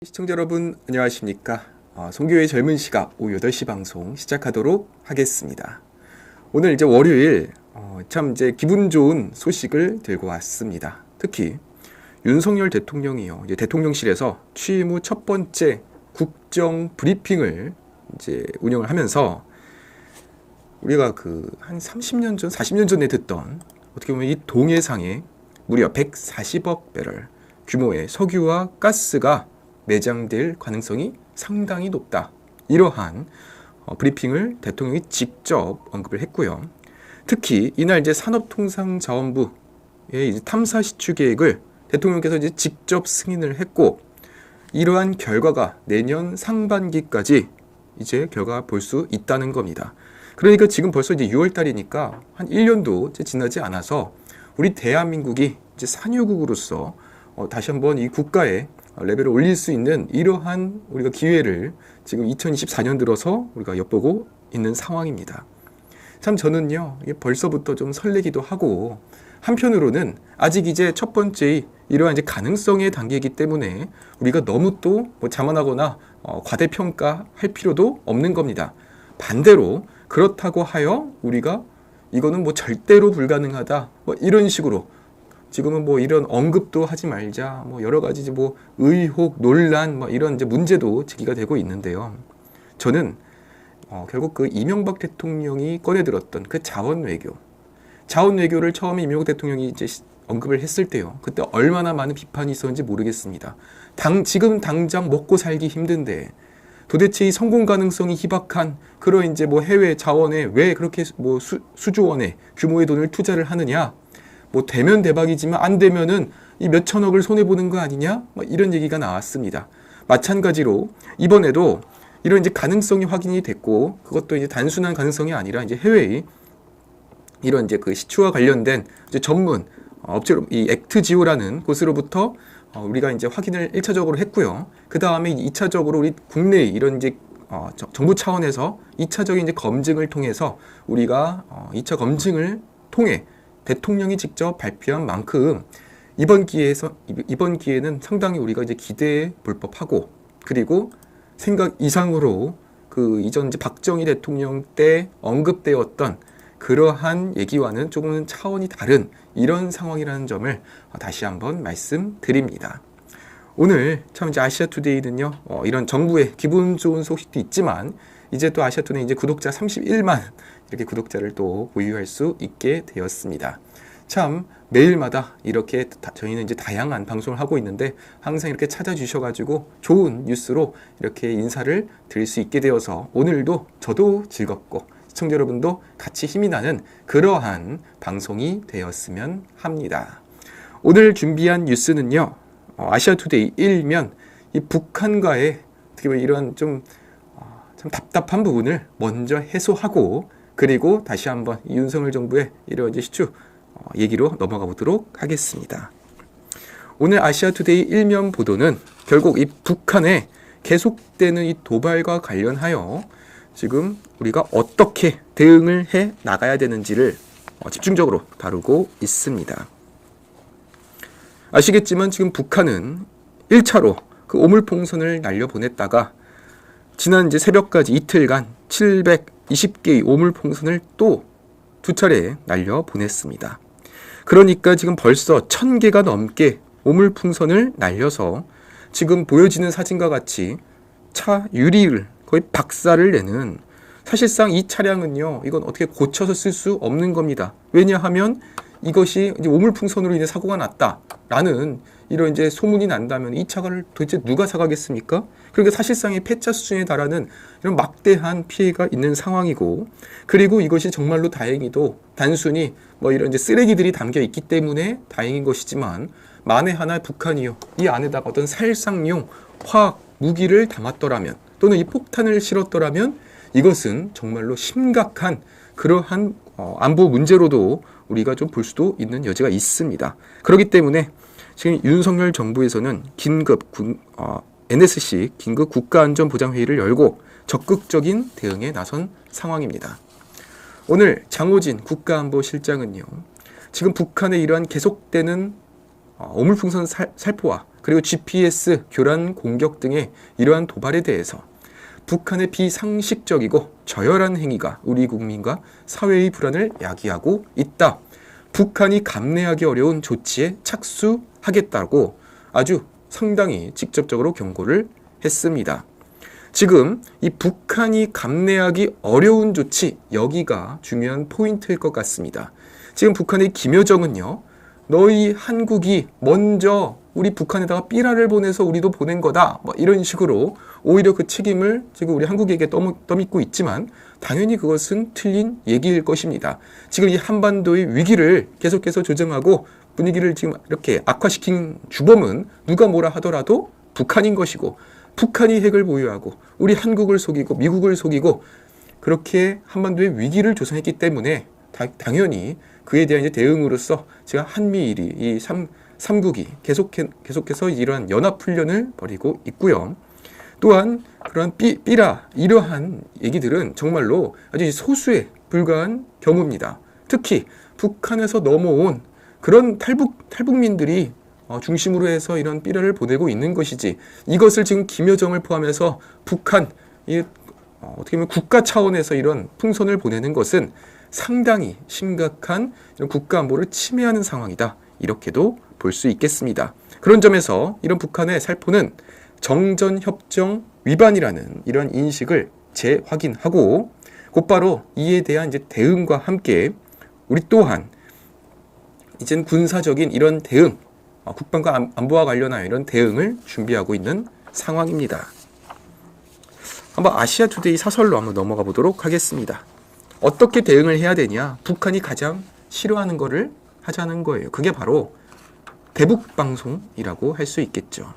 시청자 여러분 안녕하십니까. 송교의 젊은 시각 오후 8시 방송 시작하도록 하겠습니다. 오늘 이제 월요일 참 이제 기분 좋은 소식을 들고 왔습니다. 특히 윤석열 대통령이요, 이제 대통령실에서 취임 후 첫 번째 국정 브리핑을 이제 운영을 하면서 우리가 한 30년 전, 40년 전에 듣던 어떻게 보면 이 동해상에 무려 140억 배럴 규모의 석유와 가스가 매장될 가능성이 상당히 높다. 이러한 브리핑을 대통령이 직접 언급을 했고요. 특히 이날 이제 산업통상자원부의 이제 탐사 시추 계획을 대통령께서 이제 직접 승인을 했고, 이러한 결과가 내년 상반기까지 이제 결과 볼 수 있다는 겁니다. 그러니까 지금 벌써 이제 6월 달이니까 한 1년도 이제 지나지 않아서 우리 대한민국이 이제 산유국으로서 다시 한번 이 국가의 레벨을 올릴 수 있는 이러한 우리가 기회를 지금 2024년 들어서 우리가 엿보고 있는 상황입니다. 참 저는요, 이게 벌써부터 좀 설레기도 하고, 한편으로는 아직 이제 첫 번째 이러한 이제 가능성의 단계이기 때문에 우리가 너무 또 자만하거나 과대평가할 필요도 없는 겁니다. 반대로 그렇다고 하여 우리가 이거는 절대로 불가능하다 이런 식으로 지금은 이런 언급도 하지 말자, 여러 가지 의혹, 논란, 이런 이제 문제도 제기가 되고 있는데요. 저는 결국 이명박 대통령이 꺼내들었던 자원 외교를 처음에 이명박 대통령이 이제 언급을 했을 때요. 그때 얼마나 많은 비판이 있었는지 모르겠습니다. 지금 당장 먹고 살기 힘든데 도대체 이 성공 가능성이 희박한 그런 이제 해외 자원에 왜 그렇게 수조 원의 규모의 돈을 투자를 하느냐? 되면 대박이지만 안 되면은 이 몇천억을 손해보는 거 아니냐? 이런 얘기가 나왔습니다. 마찬가지로 이번에도 이런 이제 가능성이 확인이 됐고, 그것도 이제 단순한 가능성이 아니라 이제 해외의 이런 이제 시추와 관련된 이제 전문 업체로 이 액트지오라는 곳으로부터 우리가 이제 확인을 1차적으로 했고요. 그 다음에 2차적으로 우리 국내의 이런 이제 정부 차원에서 2차적인 이제 검증을 통해서 우리가 2차 검증을 통해 대통령이 직접 발표한 만큼 이번 기회는 상당히 우리가 이제 기대해 볼 법하고, 그리고 생각 이상으로 이전 이제 박정희 대통령 때 언급되었던 그러한 얘기와는 조금은 차원이 다른 이런 상황이라는 점을 다시 한번 말씀드립니다. 오늘 참 이제 아시아투데이는요, 이런 정부의 기분 좋은 소식도 있지만 이제 또 아시아투데이 이제 구독자 31만 이렇게 구독자를 또 보유할 수 있게 되었습니다. 참 매일마다 이렇게 저희는 이제 다양한 방송을 하고 있는데 항상 이렇게 찾아주셔가지고 좋은 뉴스로 이렇게 인사를 드릴 수 있게 되어서 오늘도 저도 즐겁고 시청자 여러분도 같이 힘이 나는 그러한 방송이 되었으면 합니다. 오늘 준비한 뉴스는요, 아시아투데이 1면 이 북한과의 어떻게 보면 이런 참 답답한 부분을 먼저 해소하고, 그리고 다시 한번 윤석열 정부의 이런 이제 시추 얘기로 넘어가 보도록 하겠습니다. 오늘 아시아투데이 1면 보도는 결국 이 북한의 계속되는 이 도발과 관련하여 지금 우리가 어떻게 대응을 해 나가야 되는지를 집중적으로 다루고 있습니다. 아시겠지만 지금 북한은 1차로 오물풍선을 날려보냈다가 지난 이제 새벽까지 이틀간 720개의 오물풍선을 또 두 차례 날려보냈습니다. 그러니까 지금 벌써 1000개가 넘게 오물풍선을 날려서 지금 보여지는 사진과 같이 차 유리를 거의 박살을 내는, 사실상 이 차량은요, 이건 어떻게 고쳐서 쓸 수 없는 겁니다. 왜냐하면 이것이 이제 오물풍선으로 인해 사고가 났다라는 이런 이제 소문이 난다면 이 차를 도대체 누가 사가겠습니까? 그러니까 사실상의 폐차 수준에 달하는 이런 막대한 피해가 있는 상황이고, 그리고 이것이 정말로 다행히도 단순히 이런 이제 쓰레기들이 담겨 있기 때문에 다행인 것이지만, 만에 하나 북한이요, 이 안에다가 어떤 살상용 화학 무기를 담았더라면 또는 이 폭탄을 실었더라면 이것은 정말로 심각한 그러한 안보 문제로도 우리가 좀 볼 수도 있는 여지가 있습니다. 그렇기 때문에 지금 윤석열 정부에서는 NSC 긴급 국가안전보장회의를 열고 적극적인 대응에 나선 상황입니다. 오늘 장호진 국가안보실장은요, 지금 북한의 이러한 계속되는 어물풍선 살포와 그리고 GPS 교란 공격 등의 이러한 도발에 대해서 북한의 비상식적이고 저열한 행위가 우리 국민과 사회의 불안을 야기하고 있다. 북한이 감내하기 어려운 조치에 착수하겠다고 아주 상당히 직접적으로 경고를 했습니다. 지금 이 북한이 감내하기 어려운 조치, 여기가 중요한 포인트일 것 같습니다. 지금 북한의 김여정은요, 너희 한국이 먼저 우리 북한에다가 삐라를 보내서 우리도 보낸 거다, 뭐 이런 식으로 오히려 그 책임을 지금 우리 한국에게 떠밀고 있지만 당연히 그것은 틀린 얘기일 것입니다. 지금 이 한반도의 위기를 계속해서 조정하고 분위기를 지금 이렇게 악화시킨 주범은 누가 뭐라 하더라도 북한인 것이고, 북한이 핵을 보유하고 우리 한국을 속이고 미국을 속이고 그렇게 한반도의 위기를 조성했기 때문에 당연히 그에 대한 이제 대응으로서 제가 한미일이 이 3국이 계속해서 이러한 연합훈련을 벌이고 있고요. 또한 그런 삐라 이러한 얘기들은 정말로 아주 소수에 불과한 경우입니다. 특히 북한에서 넘어온 그런 탈북민들이 중심으로 해서 이런 삐라를 보내고 있는 것이지, 이것을 지금 김여정을 포함해서 북한 어떻게 보면 국가 차원에서 이런 풍선을 보내는 것은 상당히 심각한 이런 국가 안보를 침해하는 상황이다, 이렇게도 볼 수 있겠습니다. 그런 점에서 이런 북한의 살포는 정전협정 위반이라는 이런 인식을 재확인하고 곧바로 이에 대한 이제 대응과 함께 우리 또한 이제는 군사적인 이런 대응, 국방과 안보와 관련하여 이런 대응을 준비하고 있는 상황입니다. 한번 아시아투데이 사설로 한번 넘어가 보도록 하겠습니다. 어떻게 대응을 해야 되냐? 북한이 가장 싫어하는 거를 하자는 거예요. 그게 바로 대북방송이라고 할 수 있겠죠.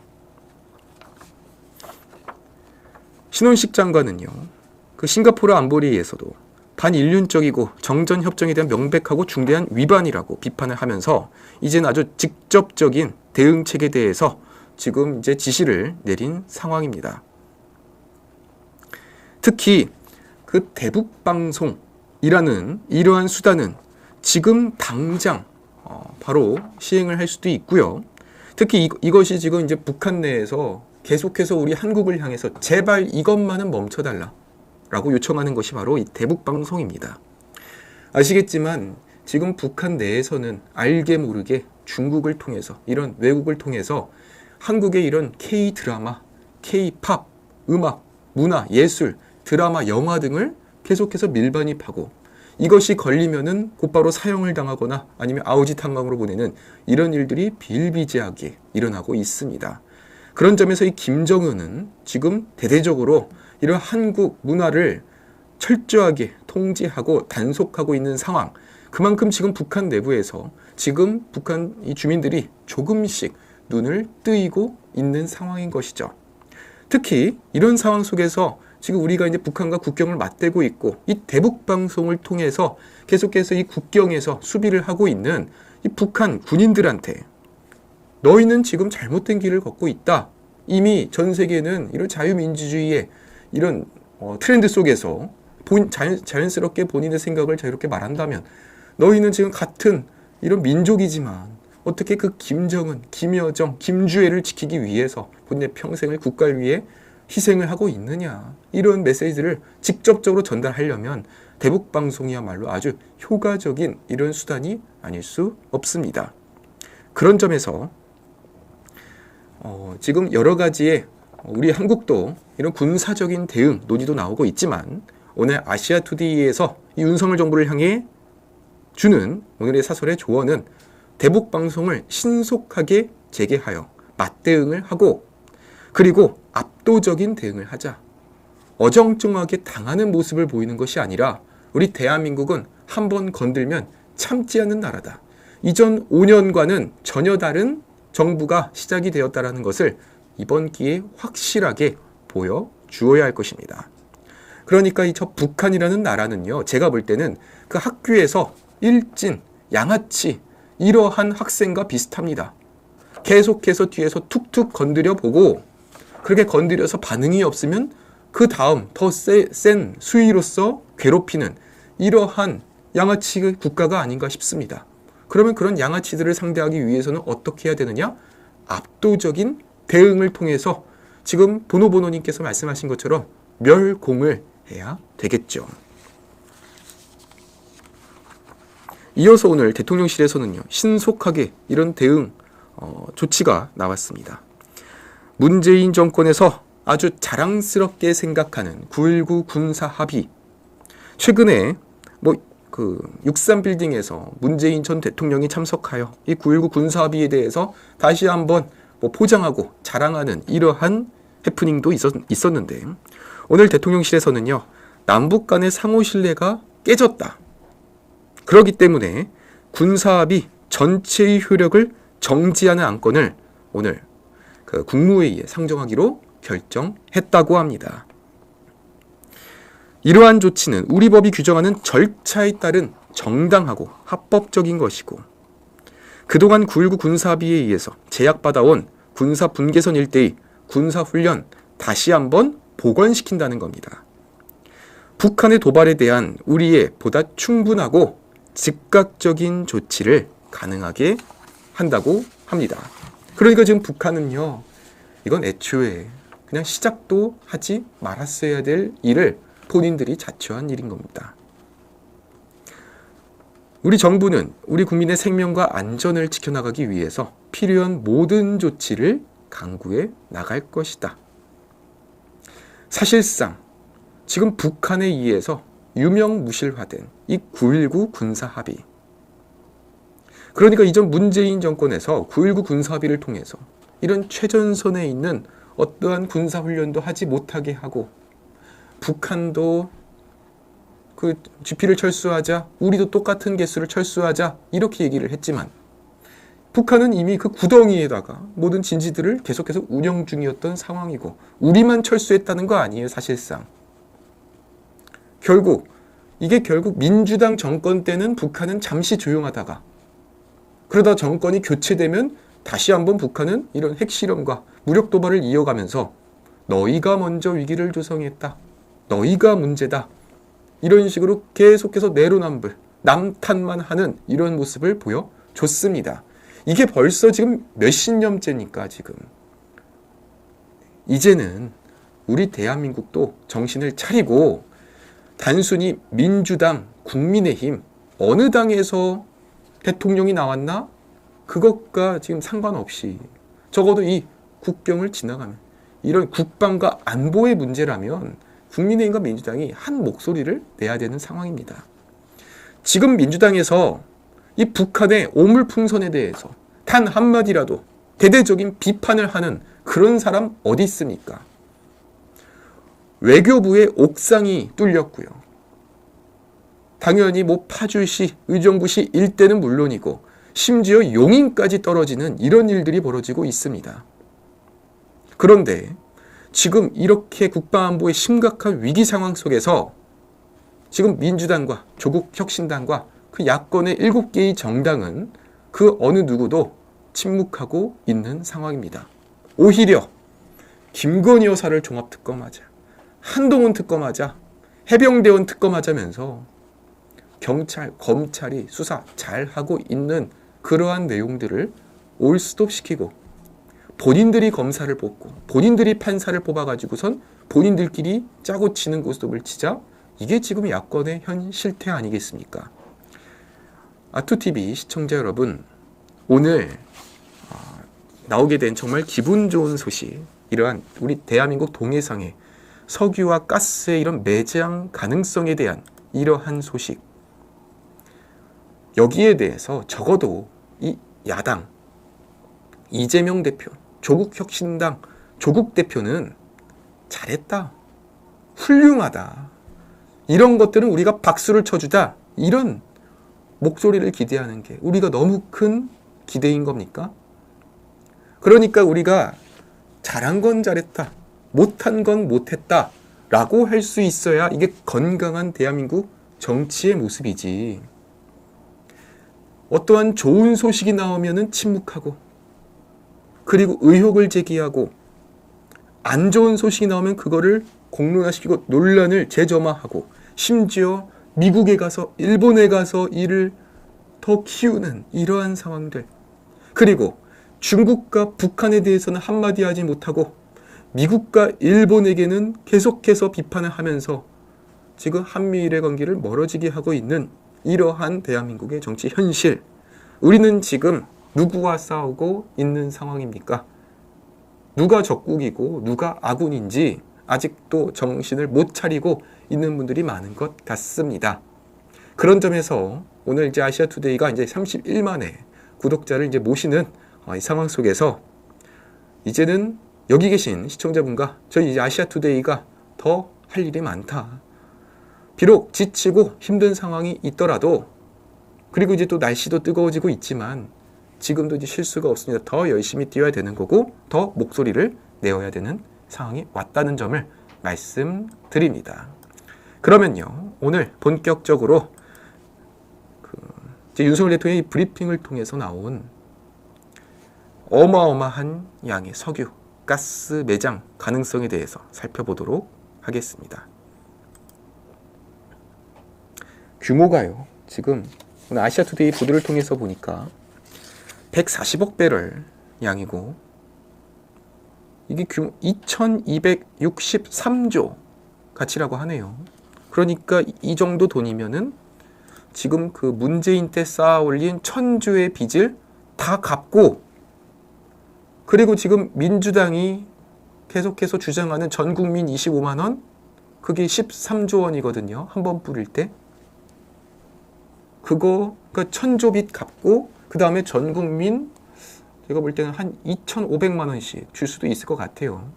신원식 장관은요, 그 싱가포르 안보리에서도 반인륜적이고 정전협정에 대한 명백하고 중대한 위반이라고 비판을 하면서 이제는 아주 직접적인 대응책에 대해서 지금 이제 지시를 내린 상황입니다. 특히 그 대북방송이라는 이러한 수단은 지금 당장 바로 시행을 할 수도 있고요. 특히 이것이 지금 이제 북한 내에서 계속해서 우리 한국을 향해서 제발 이것만은 멈춰달라 라고 요청하는 것이 바로 이 대북방송입니다. 아시겠지만 지금 북한 내에서는 알게 모르게 중국을 통해서, 이런 외국을 통해서 한국의 이런 K-드라마, K-팝, 음악, 문화, 예술, 드라마, 영화 등을 계속해서 밀반입하고 이것이 걸리면은 곧바로 사형을 당하거나 아니면 아우지탄강으로 보내는 이런 일들이 비일비재하게 일어나고 있습니다. 그런 점에서 이 김정은은 지금 대대적으로 이런 한국 문화를 철저하게 통제하고 단속하고 있는 상황, 그만큼 지금 북한 내부에서 지금 북한 이 주민들이 조금씩 눈을 뜨이고 있는 상황인 것이죠. 특히 이런 상황 속에서 지금 우리가 이제 북한과 국경을 맞대고 있고 이 대북방송을 통해서 계속해서 이 국경에서 수비를 하고 있는 이 북한 군인들한테 너희는 지금 잘못된 길을 걷고 있다. 이미 전 세계는 이런 자유민주주의의 이런 트렌드 속에서 자연스럽게 본인의 생각을 자유롭게 말한다면 너희는 지금 같은 이런 민족이지만 어떻게 그 김정은, 김여정, 김주애를 지키기 위해서 본인의 평생을 국가를 위해 희생을 하고 있느냐, 이런 메시지를 직접적으로 전달하려면 대북방송이야말로 아주 효과적인 이런 수단이 아닐 수 없습니다. 그런 점에서 지금 여러 가지의 우리 한국도 이런 군사적인 대응 논의도 나오고 있지만 오늘 아시아투데이에서 이 윤석열 정부를 향해 주는 오늘의 사설의 조언은 대북방송을 신속하게 재개하여 맞대응을 하고 그리고 압도적인 대응을 하자. 어정쩡하게 당하는 모습을 보이는 것이 아니라 우리 대한민국은 한번 건들면 참지 않는 나라다. 이전 5년과는 전혀 다른 정부가 시작이 되었다는 것을 이번 기회에 확실하게 보여주어야 할 것입니다. 그러니까 저 북한이라는 나라는요, 제가 볼 때는 그 학교에서 일진, 양아치 이러한 학생과 비슷합니다. 계속해서 뒤에서 툭툭 건드려 보고 그렇게 건드려서 반응이 없으면 그 다음 더 센 수위로서 괴롭히는 이러한 양아치 국가가 아닌가 싶습니다. 그러면 그런 양아치들을 상대하기 위해서는 어떻게 해야 되느냐? 압도적인 대응을 통해서 지금 보노보노님께서 말씀하신 것처럼 멸공을 해야 되겠죠. 이어서 오늘 대통령실에서는요, 신속하게 이런 대응 조치가 나왔습니다. 문재인 정권에서 아주 자랑스럽게 생각하는 9.19 군사 합의. 최근에 63빌딩에서 문재인 전 대통령이 참석하여 이 9.19 군사 합의에 대해서 다시 한번 포장하고 자랑하는 이러한 해프닝도 있었는데, 오늘 대통령실에서는요, 남북 간의 상호 신뢰가 깨졌다. 그렇기 때문에 군사합의 전체의 효력을 정지하는 안건을 오늘 국무회의에 상정하기로 결정했다고 합니다. 이러한 조치는 우리 법이 규정하는 절차에 따른 정당하고 합법적인 것이고, 그동안 9.19 군사합의에 의해서 제약받아온 군사 분계선 일대의 군사훈련 다시 한번 복원시킨다는 겁니다. 북한의 도발에 대한 우리의 보다 충분하고 즉각적인 조치를 가능하게 한다고 합니다. 그러니까 지금 북한은요, 이건 애초에 그냥 시작도 하지 말았어야 될 일을 본인들이 자초한 일인 겁니다. 우리 정부는 우리 국민의 생명과 안전을 지켜나가기 위해서 필요한 모든 조치를 강구해 나갈 것이다. 사실상 지금 북한에 의해서 유명무실화된 이 9.19 군사합의, 그러니까 이전 문재인 정권에서 9.19 군사합의를 통해서 이런 최전선에 있는 어떠한 군사훈련도 하지 못하게 하고, 북한도 그 GP를 철수하자, 우리도 똑같은 개수를 철수하자, 이렇게 얘기를 했지만 북한은 이미 그 구덩이에다가 모든 진지들을 계속해서 운영 중이었던 상황이고, 우리만 철수했다는 거 아니에요, 사실상. 결국 민주당 정권 때는 북한은 잠시 조용하다가, 그러다 정권이 교체되면 다시 한번 북한은 이런 핵실험과 무력 도발을 이어가면서 너희가 먼저 위기를 조성했다, 너희가 문제다, 이런 식으로 계속해서 내로남불, 남탓만 하는 이런 모습을 보여줬습니다. 이게 벌써 지금 몇십 년째니까 지금. 이제는 우리 대한민국도 정신을 차리고 단순히 민주당, 국민의힘, 어느 당에서 대통령이 나왔나? 그것과 지금 상관없이 적어도 이 국경을 지나가면 이런 국방과 안보의 문제라면 국민의힘과 민주당이 한 목소리를 내야 되는 상황입니다. 지금 민주당에서 이 북한의 오물풍선에 대해서 단 한마디라도 대대적인 비판을 하는 그런 사람 어디 있습니까? 외교부의 옥상이 뚫렸고요. 당연히 파주시, 의정부시 일대는 물론이고 심지어 용인까지 떨어지는 이런 일들이 벌어지고 있습니다. 그런데 지금 이렇게 국방안보의 심각한 위기 상황 속에서 지금 민주당과 조국혁신당과 그 야권의 7개의 정당은 그 어느 누구도 침묵하고 있는 상황입니다. 오히려 김건희 여사를 종합특검하자, 한동훈 특검하자, 해병대원 특검하자면서 경찰, 검찰이 수사 잘하고 있는 그러한 내용들을 올스톱시키고 본인들이 검사를 뽑고 본인들이 판사를 뽑아가지고선 본인들끼리 짜고 치는 모습을 치자, 이게 지금 야권의 현 실태 아니겠습니까? 아투TV 시청자 여러분, 오늘 나오게 된 정말 기분 좋은 소식, 이러한 우리 대한민국 동해상의 석유와 가스의 이런 매장 가능성에 대한 이러한 소식, 여기에 대해서 적어도 이 야당, 이재명 대표, 조국혁신당, 조국 대표는 잘했다, 훌륭하다, 이런 것들은 우리가 박수를 쳐주자, 이런 목소리를 기대하는 게 우리가 너무 큰 기대인 겁니까? 그러니까 우리가 잘한 건 잘했다, 못한 건 못했다 라고 할 수 있어야 이게 건강한 대한민국 정치의 모습이지, 어떠한 좋은 소식이 나오면은 침묵하고, 그리고 의혹을 제기하고, 안 좋은 소식이 나오면 그거를 공론화시키고 논란을 재점화하고, 심지어 미국에 가서, 일본에 가서 이를 더 키우는 이러한 상황들, 그리고 중국과 북한에 대해서는 한마디 하지 못하고 미국과 일본에게는 계속해서 비판을 하면서 지금 한미일의 관계를 멀어지게 하고 있는 이러한 대한민국의 정치 현실. 우리는 지금 누구와 싸우고 있는 상황입니까? 누가 적국이고 누가 아군인지 아직도 정신을 못 차리고 있는 분들이 많은 것 같습니다. 그런 점에서 오늘 이제 아시아투데이가 이제 31만의 구독자를 이제 모시는 이 상황 속에서 이제는 여기 계신 시청자분과 저희 이제 아시아투데이가 더 할 일이 많다. 비록 지치고 힘든 상황이 있더라도, 그리고 이제 또 날씨도 뜨거워지고 있지만 지금도 이제 쉴 수가 없습니다. 더 열심히 뛰어야 되는 거고 더 목소리를 내어야 되는 상황이 왔다는 점을 말씀드립니다. 그러면요, 오늘 본격적으로 이제 윤석열 대통령의 브리핑을 통해서 나온 어마어마한 양의 석유, 가스 매장 가능성에 대해서 살펴보도록 하겠습니다. 규모가요, 지금 오늘 아시아투데이 보도를 통해서 보니까 140억 배럴 양이고, 이게 규모 2263조 가치라고 하네요. 그러니까 이 정도 돈이면은 지금 그 문재인 때 쌓아 올린 1000조의 빚을 다 갚고, 그리고 지금 민주당이 계속해서 주장하는 전 국민 25만 원, 그게 13조 원이거든요. 한 번 뿌릴 때. 그거, 그러니까 1000조 빚 갚고 그 다음에 전 국민 제가 볼 때는 한 2,500만 원씩 줄 수도 있을 것 같아요.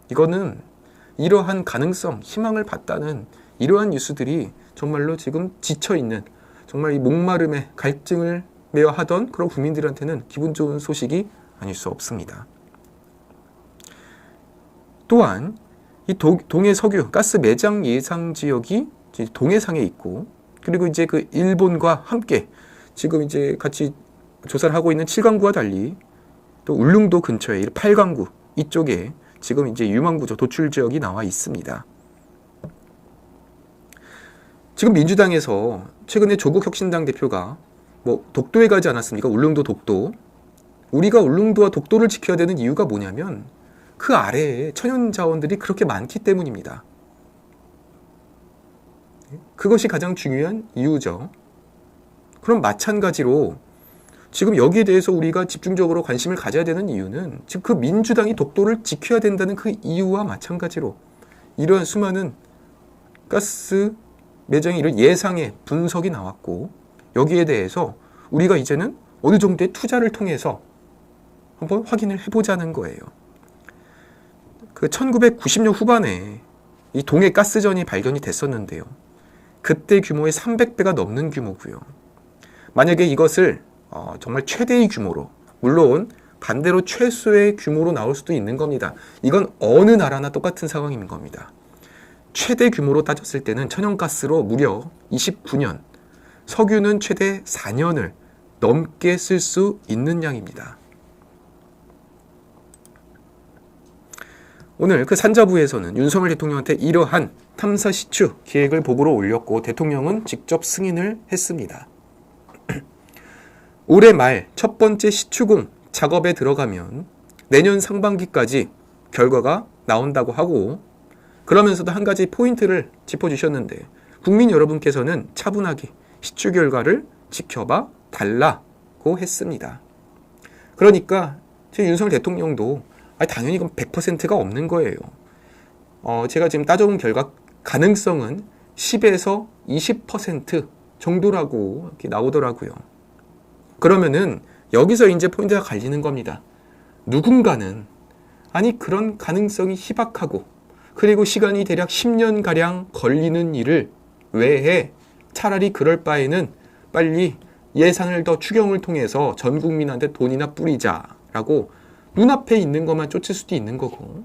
이거는 이러한 가능성, 희망을 봤다는 이러한 뉴스들이 정말로 지금 지쳐있는, 정말 이 목마름에 갈증을 메어 하던 그런 국민들한테는 기분 좋은 소식이 아닐 수 없습니다. 또한 이 동해 석유 가스 매장 예상 지역이 동해상에 있고, 그리고 이제 그 일본과 함께 지금 이제 같이 조사를 하고 있는 7강구와 달리 또 울릉도 근처에 8강구 이쪽에 지금 이제 유망구조 도출 지역이 나와 있습니다. 지금 민주당에서 최근에 조국 혁신당 대표가 뭐 독도에 가지 않았습니까? 울릉도 독도. 우리가 울릉도와 독도를 지켜야 되는 이유가 뭐냐면 그 아래에 천연 자원들이 그렇게 많기 때문입니다. 그것이 가장 중요한 이유죠. 그럼 마찬가지로 지금 여기에 대해서 우리가 집중적으로 관심을 가져야 되는 이유는 지금 그 민주당이 독도를 지켜야 된다는 그 이유와 마찬가지로 이러한 수많은 가스 매장의 이런 예상의 분석이 나왔고, 여기에 대해서 우리가 이제는 어느 정도의 투자를 통해서 한번 확인을 해보자는 거예요. 그 1990년 후반에 이 동해 가스전이 발견이 됐었는데요. 그때 규모의 300배가 넘는 규모고요. 만약에 이것을 정말 최대의 규모로, 물론 반대로 최소의 규모로 나올 수도 있는 겁니다. 이건 어느 나라나 똑같은 상황인 겁니다. 최대 규모로 따졌을 때는 천연가스로 무려 29년, 석유는 최대 4년을 넘게 쓸 수 있는 양입니다. 오늘 그 산자부에서는 윤석열 대통령한테 이러한 탐사 시추 계획을 보고로 올렸고 대통령은 직접 승인을 했습니다. 올해 말 첫 번째 시추공 작업에 들어가면 내년 상반기까지 결과가 나온다고 하고, 그러면서도 한 가지 포인트를 짚어주셨는데 국민 여러분께서는 차분하게 시추 결과를 지켜봐 달라고 했습니다. 그러니까 지금 윤석열 대통령도 당연히 이건 100%가 없는 거예요. 제가 지금 따져본 결과 가능성은 10에서 20% 정도라고 이렇게 나오더라고요. 그러면은 여기서 이제 포인트가 갈리는 겁니다. 누군가는 그런 가능성이 희박하고 그리고 시간이 대략 10년가량 걸리는 일을 왜 해? 차라리 그럴 바에는 빨리 예산을 더 추경을 통해서 전 국민한테 돈이나 뿌리자라고 눈앞에 있는 것만 쫓을 수도 있는 거고,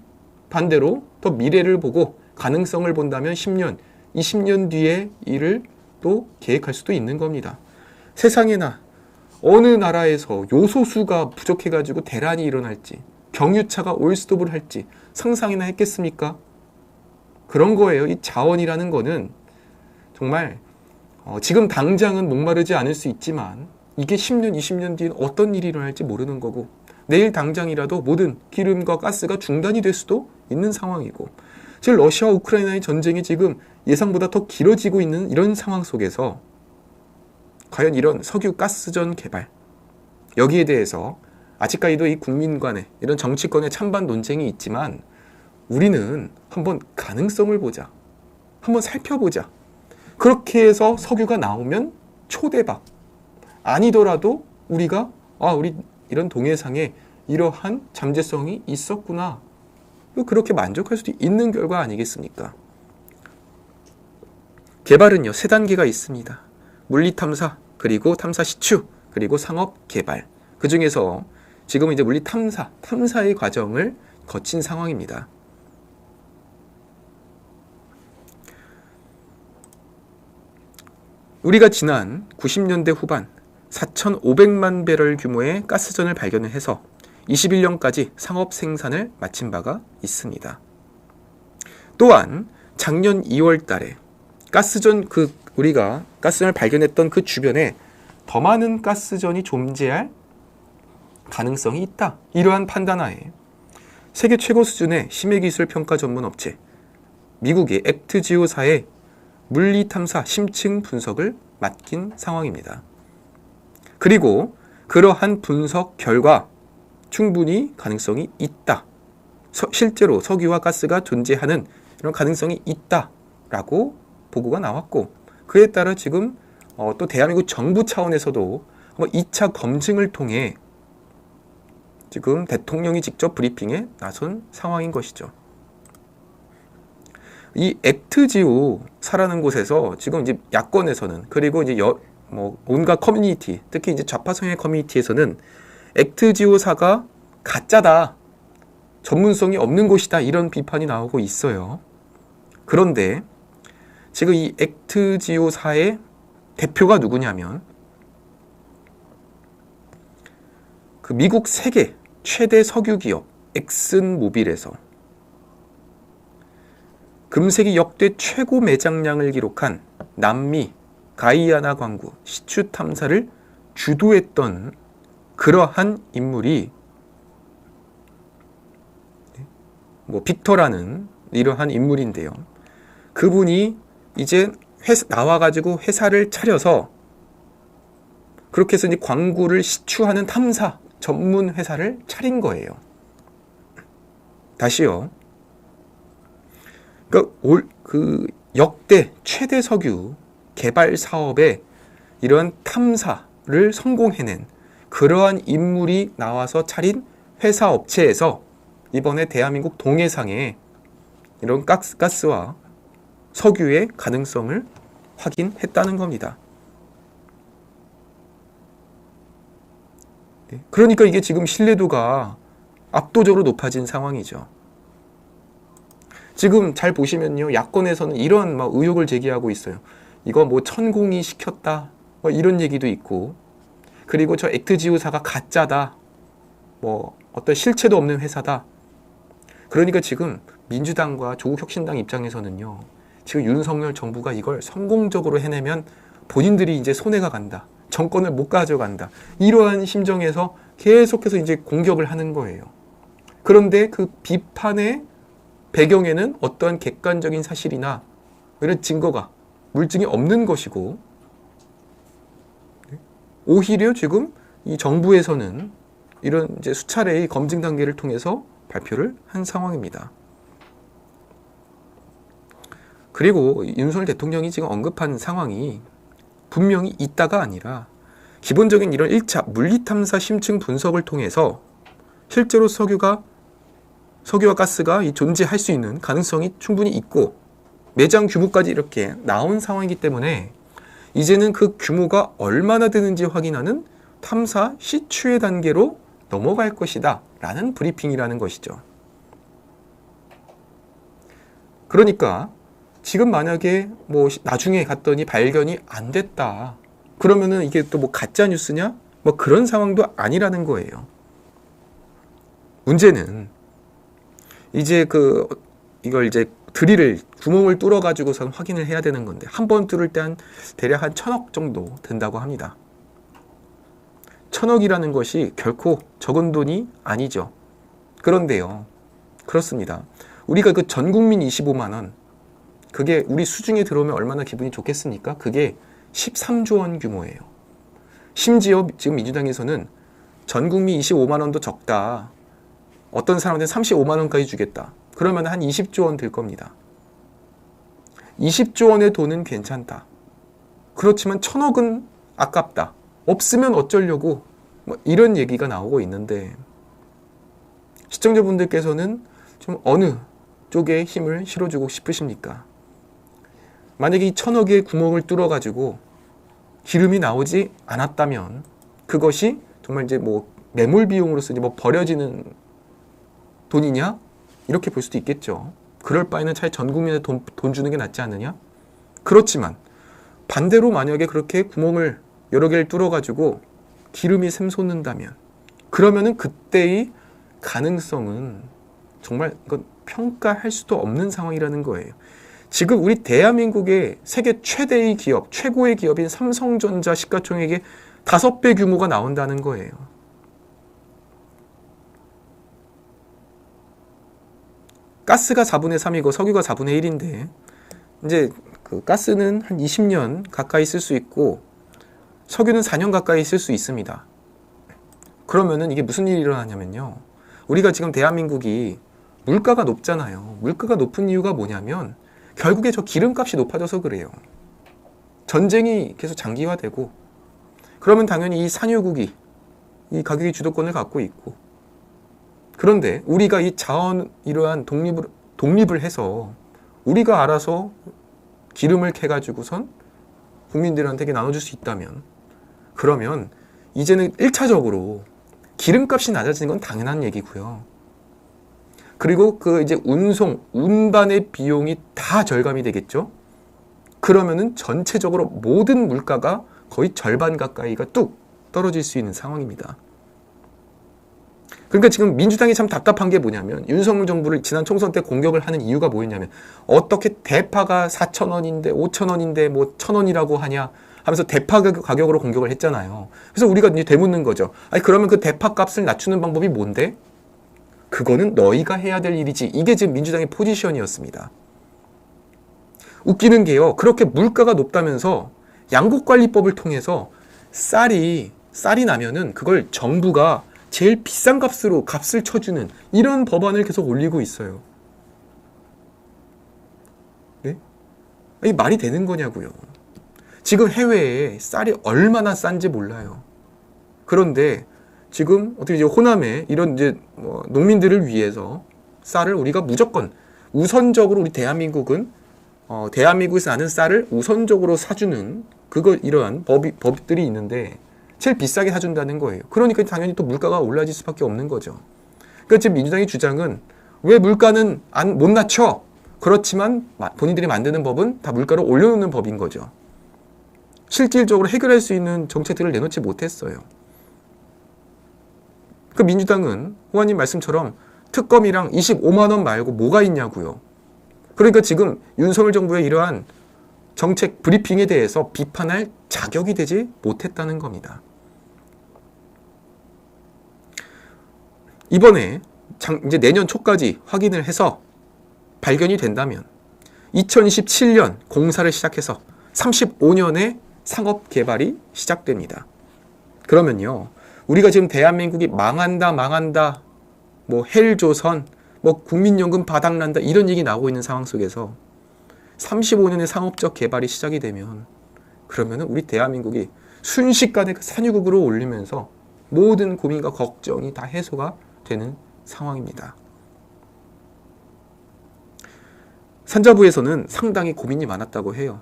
반대로 더 미래를 보고 가능성을 본다면 10년, 20년 뒤의 일을 또 계획할 수도 있는 겁니다. 세상에나 어느 나라에서 요소수가 부족해가지고 대란이 일어날지, 경유차가 올스톱을 할지 상상이나 했겠습니까? 그런 거예요. 이 자원이라는 거는 정말 지금 당장은 목마르지 않을 수 있지만 이게 10년, 20년 뒤엔 어떤 일이 일어날지 모르는 거고, 내일 당장이라도 모든 기름과 가스가 중단이 될 수도 있는 상황이고, 즉 러시아와 우크라이나의 전쟁이 지금 예상보다 더 길어지고 있는 이런 상황 속에서 과연 이런 석유 가스전 개발, 여기에 대해서 아직까지도 이 국민 간의 이런 정치권의 찬반 논쟁이 있지만, 우리는 한번 가능성을 보자, 한번 살펴보자. 그렇게 해서 석유가 나오면 초대박, 아니더라도 우리가 우리 이런 동해상에 이러한 잠재성이 있었구나, 그렇게 만족할 수도 있는 결과 아니겠습니까? 개발은요, 세 단계가 있습니다. 물리 탐사, 그리고 탐사 시추, 그리고 상업 개발. 그 중에서 지금은 이제 물리 탐사의 과정을 거친 상황입니다. 우리가 지난 90년대 후반 4,500만 배럴 규모의 가스전을 발견을 해서 21년까지 상업 생산을 마친 바가 있습니다. 또한 작년 2월 달에 우리가 가스전을 발견했던 그 주변에 더 많은 가스전이 존재할 가능성이 있다, 이러한 판단하에 세계 최고 수준의 심해기술 평가 전문 업체 미국의 액트지오사의 물리탐사 심층 분석을 맡긴 상황입니다. 그리고 그러한 분석 결과 충분히 가능성이 있다, 실제로 석유와 가스가 존재하는 이런 가능성이 있다라고 보고가 나왔고, 그에 따라 지금 또 대한민국 정부 차원에서도 2차 검증을 통해 지금 대통령이 직접 브리핑에 나선 상황인 것이죠. 이 액트지오사라는 곳에서 지금 이제 야권에서는, 그리고 이제 온갖 커뮤니티, 특히 이제 좌파 성향 커뮤니티에서는 액트지오사가 가짜다, 전문성이 없는 곳이다, 이런 비판이 나오고 있어요. 그런데 지금 이 액트지오사의 대표가 누구냐면 그 미국 세계 최대 석유 기업 엑슨모빌에서 금세기 역대 최고 매장량을 기록한 남미 가이아나 광구 시추 탐사를 주도했던 그러한 인물이 빅터라는 이러한 인물인데요. 그분이 이제 나와가지고 회사를 차려서 그렇게 해서 이제 광구를 시추하는 탐사 전문 회사를 차린 거예요. 다시요. 그 역대 최대 석유 개발 사업에 이런 탐사를 성공해낸 그러한 인물이 나와서 차린 회사 업체에서 이번에 대한민국 동해상에 이런 가스와 석유의 가능성을 확인했다는 겁니다. 그러니까 이게 지금 신뢰도가 압도적으로 높아진 상황이죠. 지금 잘 보시면요, 야권에서는 이런 의혹을 제기하고 있어요. 이거 천공이 시켰다, 이런 얘기도 있고, 그리고 저 액트지오사가 가짜다, 어떤 실체도 없는 회사다. 그러니까 지금 민주당과 조국혁신당 입장에서는요, 지금 윤석열 정부가 이걸 성공적으로 해내면 본인들이 이제 손해가 간다, 정권을 못 가져간다, 이러한 심정에서 계속해서 이제 공격을 하는 거예요. 그런데 그 비판의 배경에는 어떠한 객관적인 사실이나 이런 증거가, 물증이 없는 것이고, 오히려 지금 이 정부에서는 이런 이제 수차례의 검증 단계를 통해서 발표를 한 상황입니다. 그리고 윤석열 대통령이 지금 언급한 상황이 분명히 있다가 아니라 기본적인 이런 1차 물리탐사 심층 분석을 통해서 실제로 석유와 가스가 존재할 수 있는 가능성이 충분히 있고 매장 규모까지 이렇게 나온 상황이기 때문에 이제는 그 규모가 얼마나 되는지 확인하는 탐사 시추의 단계로 넘어갈 것이다 라는 브리핑이라는 것이죠. 그러니까 지금 만약에 나중에 갔더니 발견이 안 됐다, 그러면은 이게 또 가짜 뉴스냐? 그런 상황도 아니라는 거예요. 문제는 이제 이걸 이제 구멍을 뚫어가지고선 확인을 해야 되는 건데, 한 번 뚫을 때 대략 한 1,000억 정도 든다고 합니다. 천억이라는 것이 결코 적은 돈이 아니죠. 그런데요, 그렇습니다. 우리가 그 전 국민 25만 원, 그게 우리 수중에 들어오면 얼마나 기분이 좋겠습니까? 그게 13조 원 규모예요. 심지어 지금 민주당에서는 전 국민 25만 원도 적다. 어떤 사람한테 35만 원까지 주겠다. 그러면 한 20조 원 들 겁니다. 20조 원의 돈은 괜찮다. 그렇지만 1,000억은 아깝다. 없으면 어쩌려고 뭐 이런 얘기가 나오고 있는데 시청자분들께서는 좀 어느 쪽에 힘을 실어주고 싶으십니까? 만약에 이 1,000억의 구멍을 뚫어가지고 기름이 나오지 않았다면 그것이 정말 이제 뭐 매몰 비용으로서 이제 뭐 버려지는 돈이냐? 이렇게 볼 수도 있겠죠. 그럴 바에는 차라리 전 국민에 돈 주는 게 낫지 않느냐? 그렇지만 반대로 만약에 그렇게 구멍을 여러 개를 뚫어가지고 기름이 샘솟는다면 그러면은 그때의 가능성은 정말 이건 평가할 수도 없는 상황이라는 거예요. 지금 우리 대한민국의 세계 최대의 기업, 최고의 기업인 삼성전자 시가총액의 5배 규모가 나온다는 거예요. 가스가 4분의 3이고 석유가 4분의 1인데 이제 그 가스는 한 20년 가까이 쓸 수 있고 석유는 4년 가까이 쓸 수 있습니다. 그러면은 이게 무슨 일이 일어나냐면요. 우리가 지금 대한민국이 물가가 높잖아요. 물가가 높은 이유가 뭐냐면 결국에 저 기름값이 높아져서 그래요. 전쟁이 계속 장기화되고 그러면 당연히 이 산유국이 이 가격의 주도권을 갖고 있고 그런데 우리가 이 자원 이러한 독립을 해서 우리가 알아서 기름을 캐가지고선 국민들한테 나눠줄 수 있다면 그러면 이제는 1차적으로 기름값이 낮아지는 건 당연한 얘기고요. 그리고 그 이제 운반의 비용이 다 절감이 되겠죠. 그러면은 전체적으로 모든 물가가 거의 절반 가까이가 뚝 떨어질 수 있는 상황입니다. 그러니까 지금 민주당이 참 답답한 게 뭐냐면 윤석열 정부를 지난 총선 때 공격을 하는 이유가 뭐였냐면 어떻게 대파가 4,000원인데 5,000원인데 뭐 1,000원이라고 하냐 하면서 대파 가격으로 공격을 했잖아요. 그래서 우리가 이제 되묻는 거죠. 아니 그러면 그 대파 값을 낮추는 방법이 뭔데? 그거는 너희가 해야 될 일이지. 이게 지금 민주당의 포지션이었습니다. 웃기는 게요. 그렇게 물가가 높다면서 양곡관리법을 통해서 쌀이 나면은 그걸 정부가 제일 비싼 값으로 값을 쳐주는 이런 법안을 계속 올리고 있어요. 네? 이게 말이 되는 거냐고요. 지금 해외에 쌀이 얼마나 싼지 몰라요. 그런데 지금 어떻게 이제 호남에 이런 이제 뭐 농민들을 위해서 쌀을 우리가 무조건 우선적으로 우리 대한민국은 대한민국에서 나는 쌀을 우선적으로 사주는 이러한 법들이 있는데 제일 비싸게 사준다는 거예요. 그러니까 당연히 또 물가가 올라질 수밖에 없는 거죠. 그러니까 지금 민주당의 주장은 왜 물가는 못 낮춰? 그렇지만 본인들이 만드는 법은 다 물가를 올려놓는 법인 거죠. 실질적으로 해결할 수 있는 정책들을 내놓지 못했어요. 그 민주당은 후보님 말씀처럼 특검이랑 25만 원 말고 뭐가 있냐고요. 그러니까 지금 윤석열 정부의 이러한 정책 브리핑에 대해서 비판할 자격이 되지 못했다는 겁니다. 이번에 이제 내년 초까지 확인을 해서 발견이 된다면 2027년 공사를 시작해서 35년에 상업 개발이 시작됩니다. 그러면요. 우리가 지금 대한민국이 망한다, 뭐 헬조선, 뭐 국민연금 바닥난다 이런 얘기 나오고 있는 상황 속에서 35년의 상업적 개발이 시작이 되면 그러면은 우리 대한민국이 순식간에 그 산유국으로 올리면서 모든 고민과 걱정이 다 해소가 되는 상황입니다. 산자부에서는 상당히 고민이 많았다고 해요.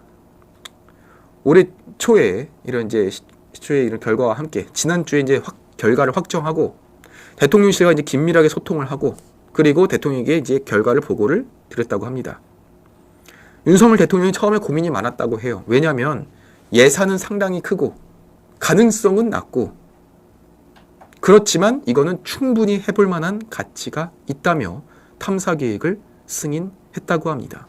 올해 초에 이런 결과와 함께 지난주에 이제 결과를 확정하고 대통령실과 이제 긴밀하게 소통을 하고 그리고 대통령에게 이제 결과를 보고를 드렸다고 합니다. 윤석열 대통령이 처음에 고민이 많았다고 해요. 왜냐하면 예산은 상당히 크고 가능성은 낮고 그렇지만 이거는 충분히 해볼 만한 가치가 있다며 탐사 계획을 승인했다고 합니다.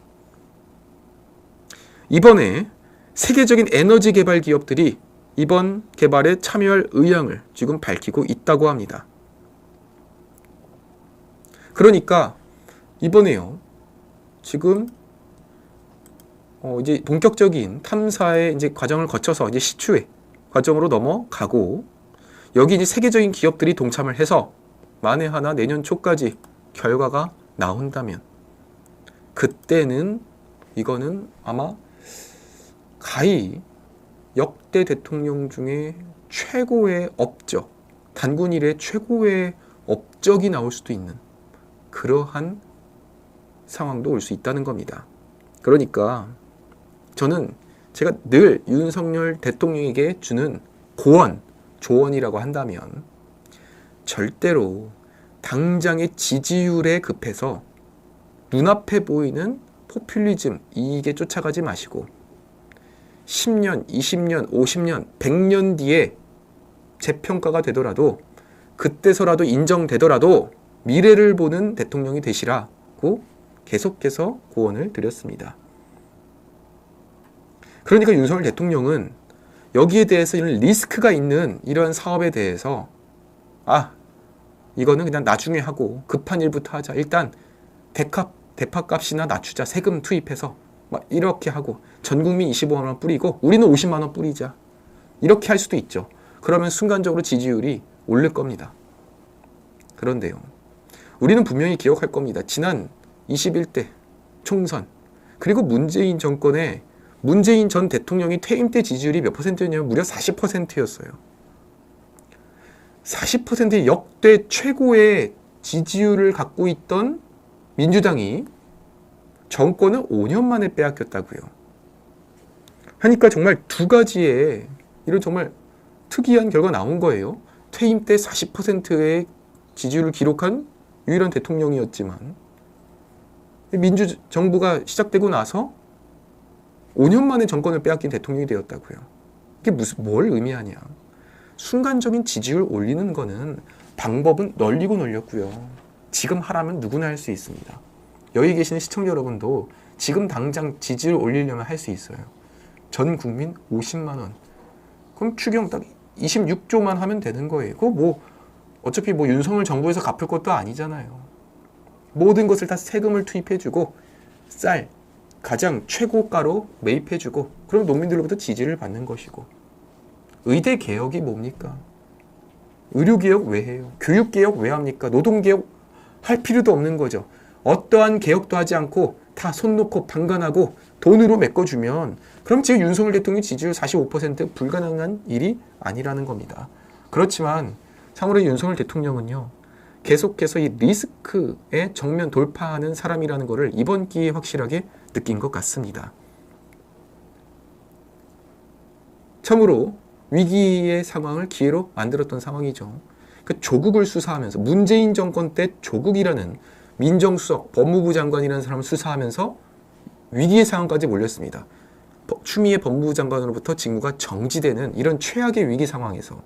이번에 세계적인 에너지 개발 기업들이 이번 개발에 참여할 의향을 지금 밝히고 있다고 합니다. 그러니까 이번에요. 지금 이제 본격적인 탐사의 이제 과정을 거쳐서 이제 시추의 과정으로 넘어가고, 여기 이제 세계적인 기업들이 동참을 해서 만에 하나 내년 초까지 결과가 나온다면, 그때는 이거는 아마 가히 역대 대통령 중에 최고의 업적, 단군 이래 최고의 업적이 나올 수도 있는 그러한 상황도 올 수 있다는 겁니다. 그러니까 저는 제가 늘 윤석열 대통령에게 주는 고언, 조언이라고 한다면, 절대로 당장의 지지율에 급해서 눈앞에 보이는 포퓰리즘, 이익에 쫓아가지 마시고 10년, 20년, 50년, 100년 뒤에 재평가가 되더라도, 그때서라도 인정되더라도 미래를 보는 대통령이 되시라고 계속해서 고언을 드렸습니다. 그러니까 윤석열 대통령은 여기에 대해서 이런 리스크가 있는 이런 사업에 대해서 이거는 그냥 나중에 하고 급한 일부터 하자. 일단 대파값이나 낮추자. 세금 투입해서 막 이렇게 하고 전 국민 25만 원 뿌리고 우리는 50만 원 뿌리자. 이렇게 할 수도 있죠. 그러면 순간적으로 지지율이 오를 겁니다. 그런데요, 우리는 분명히 기억할 겁니다. 지난 21대 총선, 그리고 문재인 정권의 문재인 전 대통령이 퇴임 때 지지율이 몇 %였냐면 무려 40%였어요. 40%의 역대 최고의 지지율을 갖고 있던 민주당이 정권을 5년 만에 빼앗겼다고요. 하니까 정말 두 가지의 이런 정말 특이한 결과가 나온 거예요. 퇴임 때 40%의 지지율을 기록한 유일한 대통령이었지만, 민주정부가 시작되고 나서 5년 만에 정권을 빼앗긴 대통령이 되었다고요. 이게 뭘 의미하냐. 순간적인 지지율 올리는 거는 방법은 널리고 널렸고요. 지금 하라면 누구나 할 수 있습니다. 여기 계시는 시청자 여러분도 지금 당장 지지율 올리려면 할 수 있어요. 전 국민 50만 원. 그럼 추경 딱 26조만 하면 되는 거예요. 그거 어차피 윤석열 정부에서 갚을 것도 아니잖아요. 모든 것을 다 세금을 투입해주고 쌀, 가장 최고가로 매입해주고, 그럼 농민들로부터 지지를 받는 것이고. 의대 개혁이 뭡니까? 의료 개혁 왜 해요? 교육 개혁 왜 합니까? 노동 개혁 할 필요도 없는 거죠. 어떠한 개혁도 하지 않고 다 손 놓고 방관하고 돈으로 메꿔주면, 그럼 지금 윤석열 대통령 지지율 45% 불가능한 일이 아니라는 겁니다. 그렇지만 참으로 윤석열 대통령은요, 계속해서 이 리스크에 정면 돌파하는 사람이라는 것을 이번 기회에 확실하게 느낀 것 같습니다. 참으로 위기의 상황을 기회로 만들었던 상황이죠. 그 조국을 수사하면서, 문재인 정권 때 조국이라는 민정수석, 법무부 장관이라는 사람을 수사하면서 위기의 상황까지 몰렸습니다. 추미애 법무부 장관으로부터 직무가 정지되는 이런 최악의 위기 상황에서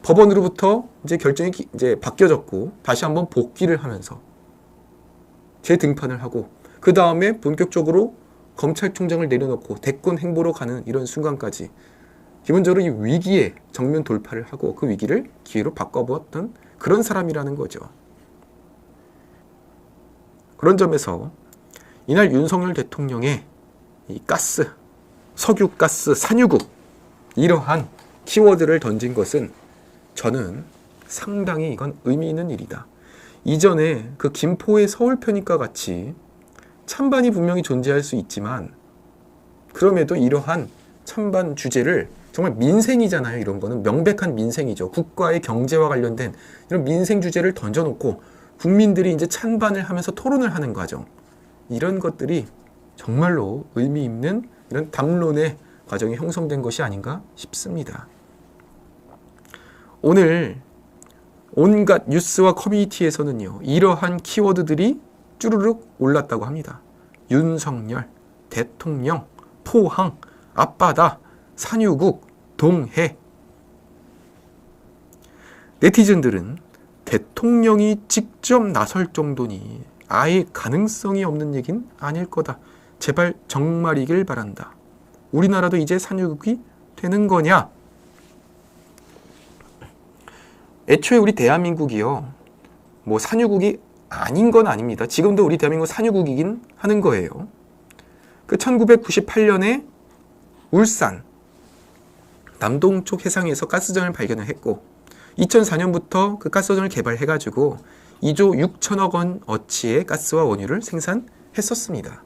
법원으로부터 이제 결정이 이제 바뀌어졌고, 다시 한번 복귀를 하면서 재등판을 하고, 그 다음에 본격적으로 검찰총장을 내려놓고 대권 행보로 가는 이런 순간까지 기본적으로 이 위기에 정면 돌파를 하고 그 위기를 기회로 바꿔보았던 그런 사람이라는 거죠. 그런 점에서 이날 윤석열 대통령의 이 가스, 석유가스, 산유국, 이러한 키워드를 던진 것은 저는 상당히 이건 의미 있는 일이다. 이전에 그 김포의 서울편입과 같이 찬반이 분명히 존재할 수 있지만, 그럼에도 이러한 찬반 주제를 정말 민생이잖아요. 이런 거는 명백한 민생이죠. 국가의 경제와 관련된 이런 민생 주제를 던져놓고 국민들이 이제 찬반을 하면서 토론을 하는 과정, 이런 것들이 정말로 의미 있는 이런 담론의 과정이 형성된 것이 아닌가 싶습니다. 오늘 온갖 뉴스와 커뮤니티에서는요, 이러한 키워드들이 쭈르륵 올랐다고 합니다. 윤석열, 대통령, 포항, 앞바다, 산유국, 동해. 네티즌들은 대통령이 직접 나설 정도니 아예 가능성이 없는 얘긴 아닐 거다. 제발 정말이길 바란다. 우리나라도 이제 산유국이 되는 거냐? 애초에 우리 대한민국이요, 뭐 산유국이 아닌 건 아닙니다. 지금도 우리 대한민국 산유국이긴 하는 거예요. 그 1998년에 울산 남동쪽 해상에서 가스전을 발견을 했고 2004년부터 그 가스전을 개발해가지고 2조 6천억 원 어치의 가스와 원유를 생산했었습니다.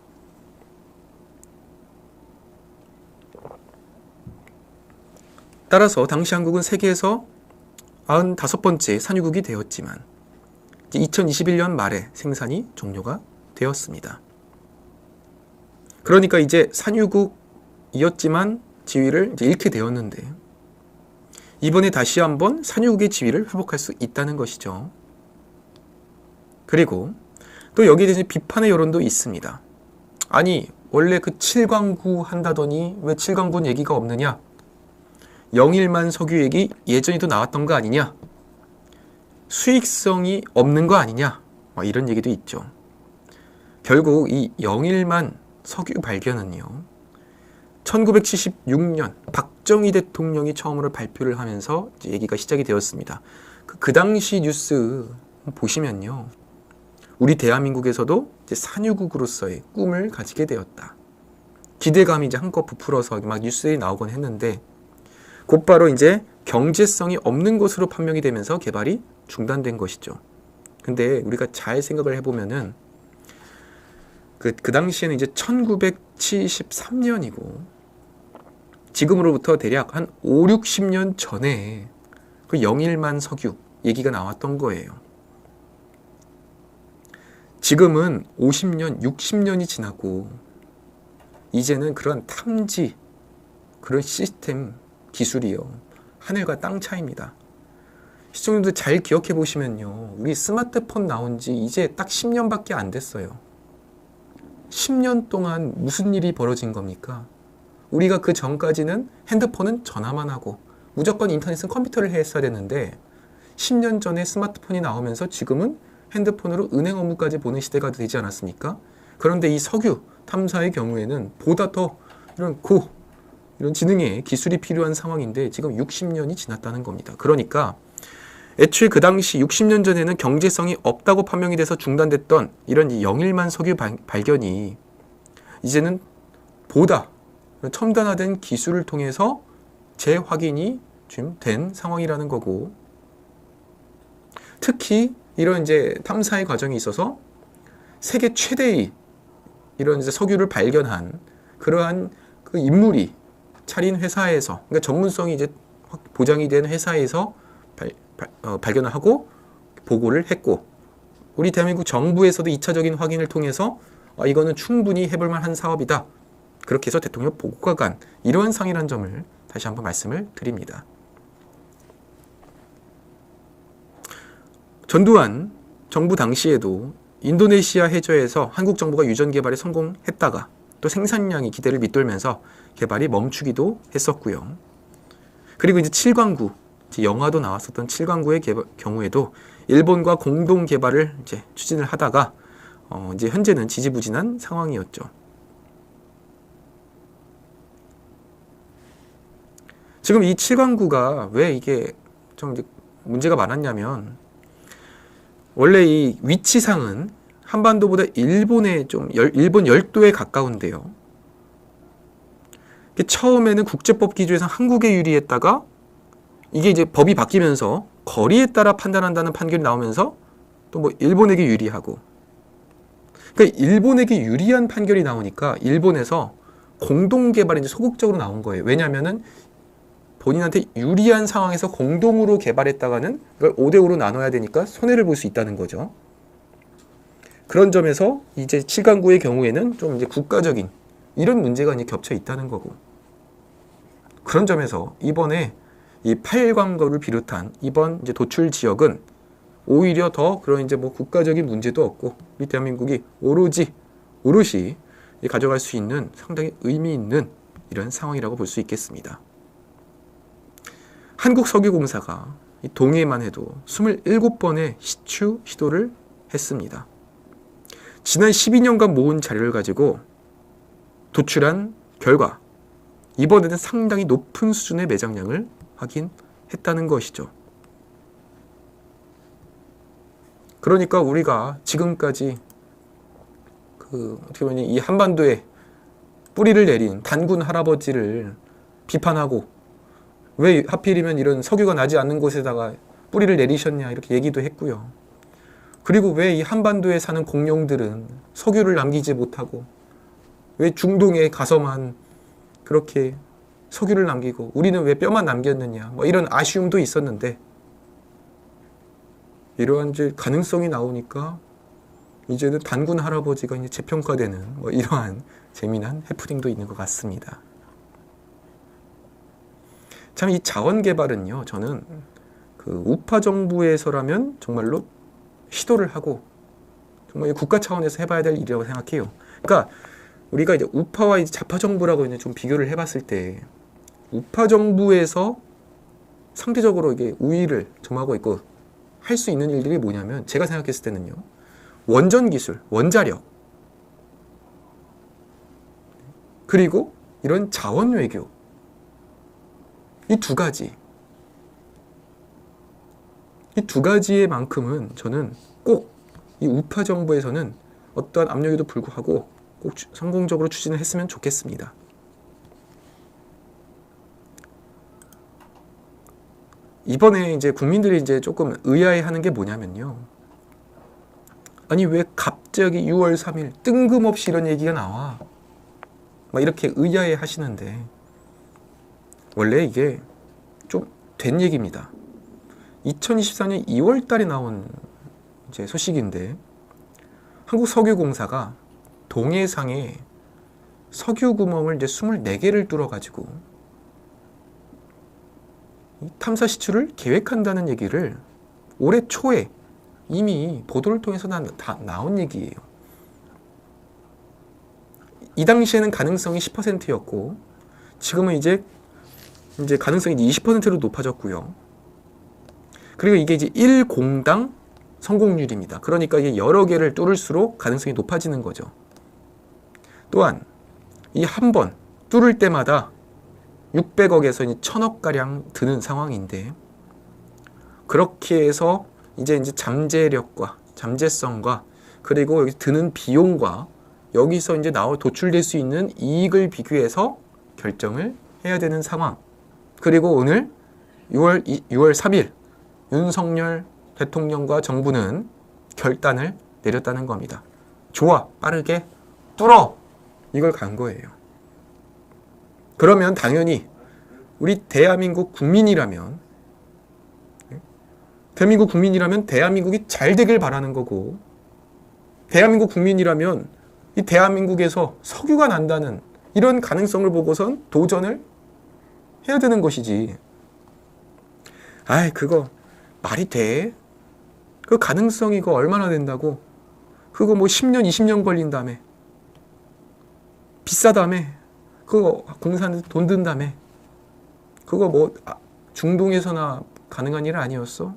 따라서 당시 한국은 세계에서 95번째 산유국이 되었지만 2021년 말에 생산이 종료가 되었습니다. 그러니까 이제 산유국이었지만 지위를 이제 잃게 되었는데 이번에 다시 한번 산유국의 지위를 회복할 수 있다는 것이죠. 그리고 또 여기에 대해서 비판의 여론도 있습니다. 아니 원래 그 7광구 한다더니 왜 7광군 얘기가 없느냐? 영일만 석유 얘기 예전에도 나왔던 거 아니냐? 수익성이 없는 거 아니냐? 이런 얘기도 있죠. 결국 이 영일만 석유 발견은요, 1976년 박정희 대통령이 처음으로 발표를 하면서 얘기가 시작이 되었습니다. 그 당시 뉴스 보시면요, 우리 대한민국에서도 이제 산유국으로서의 꿈을 가지게 되었다. 기대감이 이제 한껏 부풀어서 막 뉴스에 나오곤 했는데 곧바로 이제 경제성이 없는 것으로 판명이 되면서 개발이 중단된 것이죠. 근데 우리가 잘 생각을 해보면은 그 당시에는 이제 1973년이고 지금으로부터 대략 한 5, 60년 전에 그 영일만 석유 얘기가 나왔던 거예요. 지금은 50년, 60년이 지나고 이제는 그런 탐지, 그런 시스템 기술이요, 하늘과 땅 차이입니다. 시청자분들 잘 기억해 보시면요, 우리 스마트폰 나온 지 이제 딱 10년밖에 안 됐어요. 10년 동안 무슨 일이 벌어진 겁니까? 우리가 그 전까지는 핸드폰은 전화만 하고 무조건 인터넷은 컴퓨터를 했어야 됐는데 10년 전에 스마트폰이 나오면서 지금은 핸드폰으로 은행 업무까지 보는 시대가 되지 않았습니까? 그런데 이 석유 탐사의 경우에는 보다 더 이런 지능의 기술이 필요한 상황인데 지금 60년이 지났다는 겁니다. 그러니까 애초에 그 당시 60년 전에는 경제성이 없다고 판명이 돼서 중단됐던 이런 영일만 석유 발견이 이제는 보다 첨단화된 기술을 통해서 재확인이 지금 된 상황이라는 거고, 특히 이런 이제 탐사의 과정에 있어서 세계 최대의 이런 이제 석유를 발견한 그러한 그 인물이 차린 회사에서, 그러니까 전문성이 이제 보장이 된 회사에서 발견을 하고 보고를 했고, 우리 대한민국 정부에서도 2차적인 확인을 통해서 이거는 충분히 해볼 만한 사업이다, 그렇게 해서 대통령 보고가 간 이러한 상이라는 점을 다시 한번 말씀을 드립니다. 전두환 정부 당시에도 인도네시아 해저에서 한국 정부가 유전 개발에 성공했다가 또 생산량이 기대를 밑돌면서 개발이 멈추기도 했었고요. 그리고 이제 7광구, 영화도 나왔었던 7광구의 경우에도 일본과 공동 개발을 이제 추진을 하다가 이제 현재는 지지부진한 상황이었죠. 지금 이 7광구가 왜 이게 좀 이제 문제가 많았냐면, 원래 이 위치상은 한반도보다 일본 열도에 가까운데요. 처음에는 국제법 기준에서 한국에 유리했다가 이게 이제 법이 바뀌면서 거리에 따라 판단한다는 판결이 나오면서 또 뭐 일본에게 유리하고, 그러니까 일본에게 유리한 판결이 나오니까 일본에서 공동 개발이 이제 소극적으로 나온 거예요. 왜냐하면은 본인한테 유리한 상황에서 공동으로 개발했다가는 그걸 5대5로 나눠야 되니까 손해를 볼 수 있다는 거죠. 그런 점에서 이제 7강구의 경우에는 좀 이제 국가적인 이런 문제가 이제 겹쳐 있다는 거고, 그런 점에서 이번에 이 8광구를 비롯한 이번 이제 도출 지역은 오히려 더 그런 이제 뭐 국가적인 문제도 없고 우리 대한민국이 오롯이 가져갈 수 있는 상당히 의미 있는 이런 상황이라고 볼 수 있겠습니다. 한국석유공사가 동해만 해도 27번의 시추 시도를 했습니다. 지난 12년간 모은 자료를 가지고 도출한 결과 이번에는 상당히 높은 수준의 매장량을 확인했다는 것이죠. 그러니까 우리가 지금까지 어떻게 보면 이 한반도에 뿌리를 내린 단군 할아버지를 비판하고 왜 하필이면 이런 석유가 나지 않는 곳에다가 뿌리를 내리셨냐 이렇게 얘기도 했고요. 그리고 왜 이 한반도에 사는 공룡들은 석유를 남기지 못하고 왜 중동에 가서만 그렇게 석유를 남기고 우리는 왜 뼈만 남겼느냐 뭐 이런 아쉬움도 있었는데 이러한 이제 가능성이 나오니까 이제는 단군 할아버지가 이제 재평가되는 뭐 이러한 재미난 해프닝도 있는 것 같습니다. 참 이 자원 개발은요, 저는 우파 정부에서라면 정말로 시도를 하고 정말 국가 차원에서 해봐야 될 일이라고 생각해요. 그러니까 우리가 이제 우파와 이제 좌파 정부라고 이제 좀 비교를 해봤을 때 우파 정부에서 상대적으로 이게 우위를 점하고 있고 할 수 있는 일들이 뭐냐면 제가 생각했을 때는요, 원전 기술, 원자력, 그리고 이런 자원 외교, 이 두 가지, 이 두 가지의 만큼은 저는 꼭 이 우파 정부에서는 어떠한 압력에도 불구하고 꼭 성공적으로 추진을 했으면 좋겠습니다. 이번에 이제 국민들이 이제 조금 의아해하는 게 뭐냐면요. 아니 왜 갑자기 6월 3일 뜬금없이 이런 얘기가 나와? 막 이렇게 의아해 하시는데 원래 이게 좀 된 얘기입니다. 2024년 2월 달에 나온 이제 소식인데 한국석유공사가 동해상에 석유 구멍을 이제 24개를 뚫어가지고 탐사 시추를 계획한다는 얘기를 올해 초에 이미 보도를 통해서 다 나온 얘기예요. 이 당시에는 가능성이 10%였고 지금은 이제 가능성이 20%로 높아졌고요. 그리고 이게 이제 1공당 성공률입니다. 그러니까 이게 여러 개를 뚫을수록 가능성이 높아지는 거죠. 또한 이 한 번 뚫을 때마다 600억에서 1000억가량 드는 상황인데 그렇게 해서 이제 잠재력과 잠재성과 그리고 여기 드는 비용과 여기서 이제 도출될 수 있는 이익을 비교해서 결정을 해야 되는 상황. 그리고 오늘 6월 3일 윤석열 대통령과 정부는 결단을 내렸다는 겁니다. 좋아, 빠르게 뚫어! 이걸 간 거예요. 그러면 당연히 우리 대한민국 국민이라면 대한민국이 잘 되길 바라는 거고 대한민국 국민이라면 이 대한민국에서 석유가 난다는 이런 가능성을 보고선 도전을 해야 되는 것이지. 아이 그거 말이 돼? 그 가능성이 이거 얼마나 된다고? 그거 뭐 10년 20년 걸린다며 비싸다며 그거 공사하는데 돈 든다며 그거 뭐 중동에서나 가능한 일 아니었어?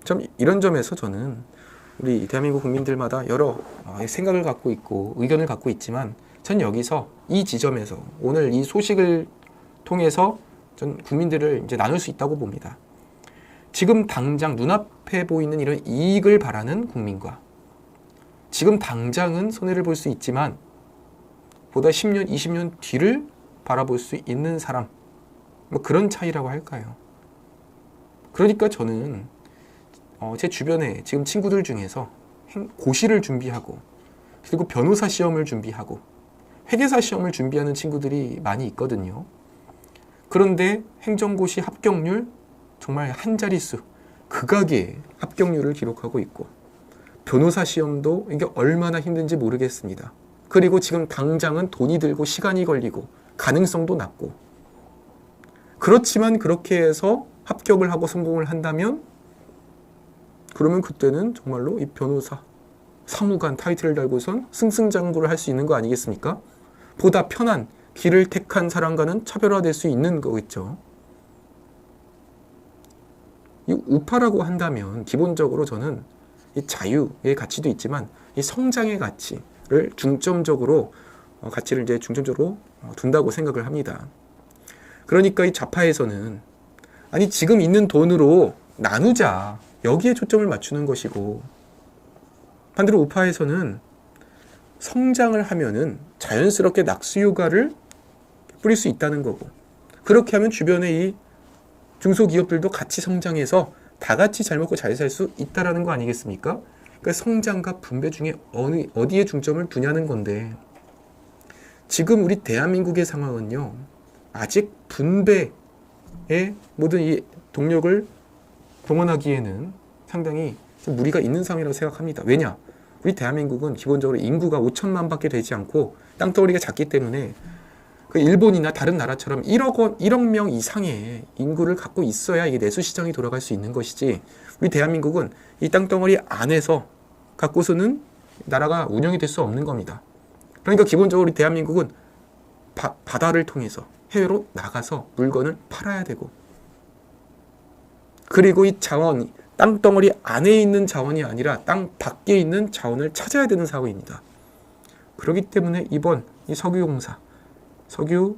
참 이런 점에서 저는 우리 대한민국 국민들마다 여러 생각을 갖고 있고 의견을 갖고 있지만 전 여기서 이 지점에서 오늘 이 소식을 통해서 전 국민들을 이제 나눌 수 있다고 봅니다. 지금 당장 눈앞에 보이는 이런 이익을 바라는 국민과 지금 당장은 손해를 볼 수 있지만 보다 10년, 20년 뒤를 바라볼 수 있는 사람, 뭐 그런 차이라고 할까요? 그러니까 저는 제 주변에 지금 친구들 중에서 고시를 준비하고 그리고 변호사 시험을 준비하고 회계사 시험을 준비하는 친구들이 많이 있거든요. 그런데 행정고시 합격률 정말 한 자릿수, 극악의 합격률을 기록하고 있고 변호사 시험도 이게 얼마나 힘든지 모르겠습니다. 그리고 지금 당장은 돈이 들고 시간이 걸리고 가능성도 낮고 그렇지만 그렇게 해서 합격을 하고 성공을 한다면 그러면 그때는 정말로 이 변호사, 사무관 타이틀을 달고선 승승장구를 할 수 있는 거 아니겠습니까? 보다 편한 길을 택한 사람과는 차별화될 수 있는 거겠죠. 이 우파라고 한다면 기본적으로 저는 이 자유의 가치도 있지만 이 성장의 가치, 중점적으로 가치를 이제 중점적으로 둔다고 생각을 합니다. 그러니까 이 좌파에서는 아니 지금 있는 돈으로 나누자 여기에 초점을 맞추는 것이고, 반대로 우파에서는 성장을 하면은 자연스럽게 낙수효과를 뿌릴 수 있다는 거고, 그렇게 하면 주변의 이 중소기업들도 같이 성장해서 다 같이 잘 먹고 잘 살 수 있다라는 거 아니겠습니까? 그러니까 성장과 분배 중에 어디에 중점을 두냐는 건데, 지금 우리 대한민국의 상황은요, 아직 분배의 모든 이 동력을 동원하기에는 상당히 좀 무리가 있는 상황이라고 생각합니다. 왜냐? 우리 대한민국은 기본적으로 인구가 5천만 밖에 되지 않고 땅덩어리가 작기 때문에 그 일본이나 다른 나라처럼 1억 명 이상의 인구를 갖고 있어야 이게 내수시장이 돌아갈 수 있는 것이지, 우리 대한민국은 이 땅덩어리 안에서 갖고서는 나라가 운영이 될 수 없는 겁니다. 그러니까 기본적으로 우리 대한민국은 바다를 통해서 해외로 나가서 물건을 팔아야 되고, 그리고 이 자원, 땅덩어리 안에 있는 자원이 아니라 땅 밖에 있는 자원을 찾아야 되는 상황입니다. 그렇기 때문에 이번 이 석유공사, 석유에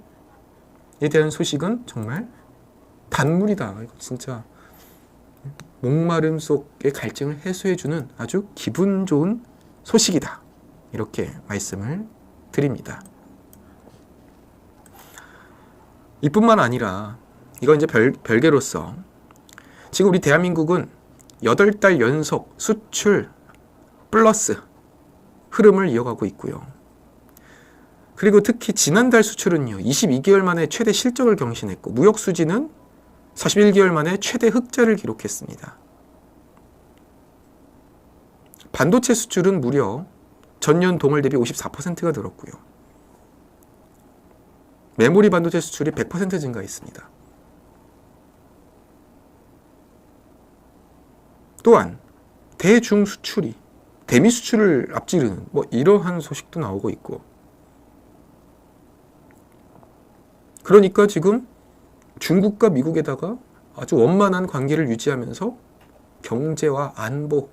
대한 소식은 정말 단물이다. 이거 진짜 목마름 속의 갈증을 해소해주는 아주 기분 좋은 소식이다. 이렇게 말씀을 드립니다. 이뿐만 아니라 이건 이제 별개로서 지금 우리 대한민국은 8달 연속 수출 플러스 흐름을 이어가고 있고요. 그리고 특히 지난달 수출은요, 22개월 만에 최대 실적을 경신했고, 무역 수지는 41개월 만에 최대 흑자를 기록했습니다. 반도체 수출은 무려 전년 동월 대비 54%가 늘었고요. 메모리 반도체 수출이 100% 증가했습니다. 또한 대중 수출이 대미 수출을 앞지르는 이러한 소식도 나오고 있고, 그러니까 지금 중국과 미국에다가 아주 원만한 관계를 유지하면서 경제와 안보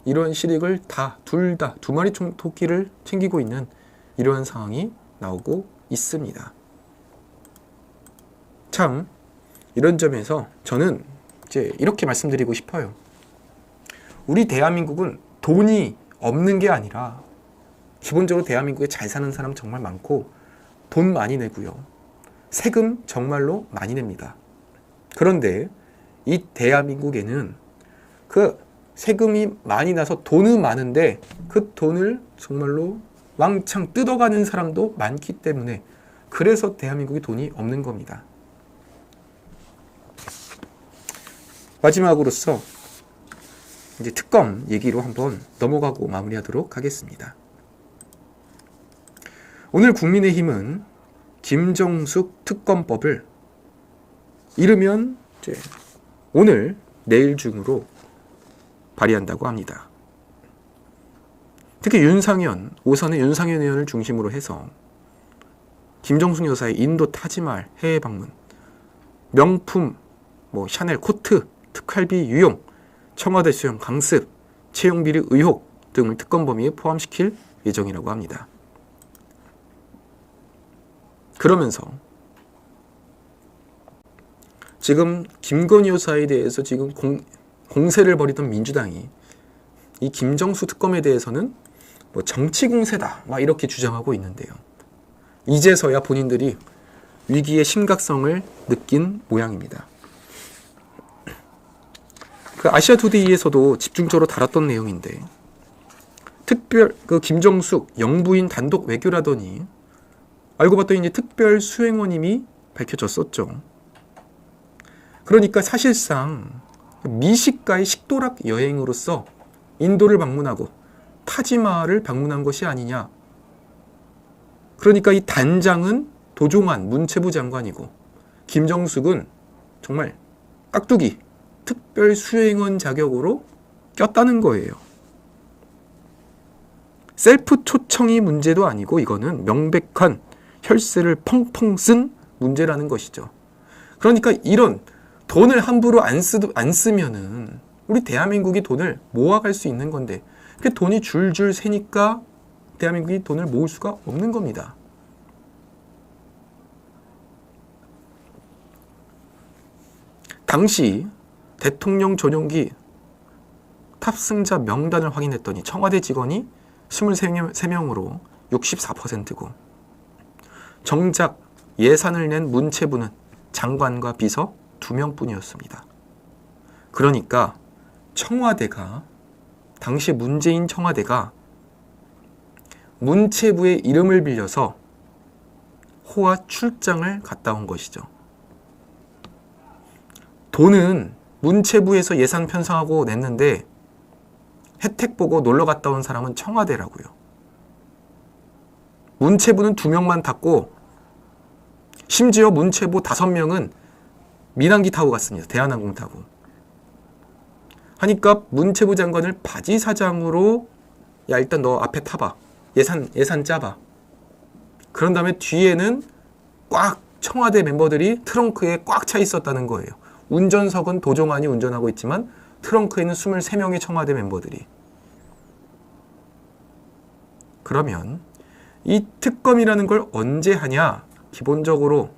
이런 실익을 둘 다 두 마리 토끼를 챙기고 있는 이러한 상황이 나오고 있습니다. 참 이런 점에서 저는 이제 이렇게 말씀드리고 싶어요. 우리 대한민국은 돈이 없는 게 아니라 기본적으로 대한민국에 잘 사는 사람 정말 많고 돈 많이 내고요. 세금 정말로 많이 냅니다. 그런데 이 대한민국에는 그 세금이 많이 나서 돈은 많은데 그 돈을 정말로 왕창 뜯어가는 사람도 많기 때문에 그래서 대한민국에 돈이 없는 겁니다. 마지막으로서 이제 특검 얘기로 한번 넘어가고 마무리하도록 하겠습니다. 오늘 국민의힘은 김정숙 특검법을 이르면 이제 오늘 내일 중으로 발의한다고 합니다. 특히 오선의 윤상현 의원을 중심으로 해서 김정숙 여사의 인도 타지말 해외 방문, 명품 샤넬 코트 특활비 유용, 청와대 수용 강습, 채용 비리 의혹 등을 특검 범위에 포함시킬 예정이라고 합니다. 그러면서 지금 김건희 여사에 대해서 지금 공세를 벌이던 민주당이 이 김정수 특검에 대해서는 정치 공세다 이렇게 주장하고 있는데요. 이제서야 본인들이 위기의 심각성을 느낀 모양입니다. 그 아시아투데이에서도 집중적으로 다뤘던 내용인데, 김정숙 영부인 단독 외교라더니 알고 봤더니 이제 특별 수행원임이 밝혀졌었죠. 그러니까 사실상 미식가의 식도락 여행으로서 인도를 방문하고 타지마할을 방문한 것이 아니냐. 그러니까 이 단장은 도종환 문체부 장관이고 김정숙은 정말 깍두기 특별 수행원 자격으로 꼈다는 거예요. 셀프 초청이 문제도 아니고 이거는 명백한 혈세를 펑펑 쓴 문제라는 것이죠. 그러니까 이런 돈을 함부로 안 쓰면은 우리 대한민국이 돈을 모아갈 수 있는 건데, 그 돈이 줄줄 새니까 대한민국이 돈을 모을 수가 없는 겁니다. 당시 대통령 전용기 탑승자 명단을 확인했더니 청와대 직원이 23명으로 64%고 정작 예산을 낸 문체부는 장관과 비서 2명뿐이었습니다. 그러니까 청와대가 당시 문재인 청와대가 문체부의 이름을 빌려서 호화 출장을 갔다 온 것이죠. 돈은 문체부에서 예산 편성하고 냈는데 혜택 보고 놀러 갔다 온 사람은 청와대라고요. 문체부는 2명만 탔고 심지어 문체부 5명은 민항기 타고 갔습니다. 대한항공 타고. 하니까 문체부 장관을 바지 사장으로 야 일단 너 앞에 타봐. 예산 짜봐. 그런 다음에 뒤에는 꽉 청와대 멤버들이 트렁크에 꽉 차 있었다는 거예요. 운전석은 도종환이 운전하고 있지만 트렁크에는 23명의 청와대 멤버들이. 그러면 이 특검이라는 걸 언제 하냐? 기본적으로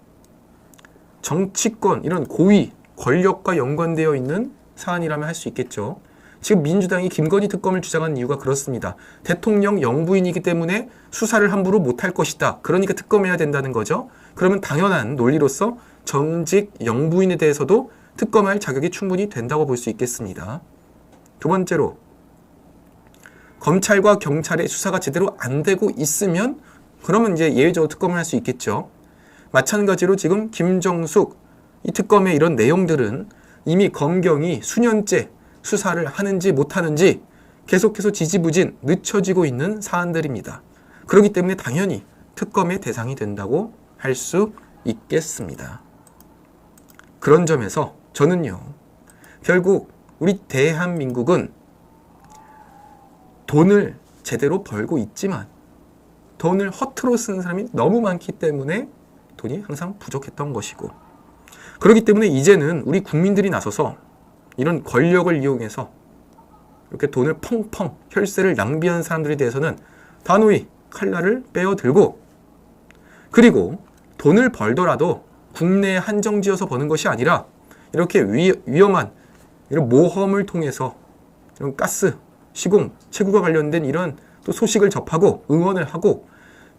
정치권, 이런 고위, 권력과 연관되어 있는 사안이라면 할 수 있겠죠. 지금 민주당이 김건희 특검을 주장한 이유가 그렇습니다. 대통령 영부인이기 때문에 수사를 함부로 못할 것이다. 그러니까 특검해야 된다는 거죠. 그러면 당연한 논리로서 전직 영부인에 대해서도 특검할 자격이 충분히 된다고 볼 수 있겠습니다. 두 번째로 검찰과 경찰의 수사가 제대로 안 되고 있으면 그러면 이제 예외적으로 특검을 할 수 있겠죠. 마찬가지로 지금 김정숙 이 특검의 이런 내용들은 이미 검경이 수년째 수사를 하는지 못하는지 계속해서 지지부진 늦춰지고 있는 사안들입니다. 그렇기 때문에 당연히 특검의 대상이 된다고 할 수 있겠습니다. 그런 점에서 저는요, 결국 우리 대한민국은 돈을 제대로 벌고 있지만 돈을 허투루 쓰는 사람이 너무 많기 때문에 돈이 항상 부족했던 것이고, 그렇기 때문에 이제는 우리 국민들이 나서서 이런 권력을 이용해서 이렇게 돈을 펑펑 혈세를 낭비하는 사람들에 대해서는 단호히 칼날을 빼어들고, 그리고 돈을 벌더라도 국내에 한정지어서 버는 것이 아니라 이렇게 위험한 이런 모험을 통해서 이런 가스, 시공, 채굴과 관련된 이런 또 소식을 접하고 응원을 하고,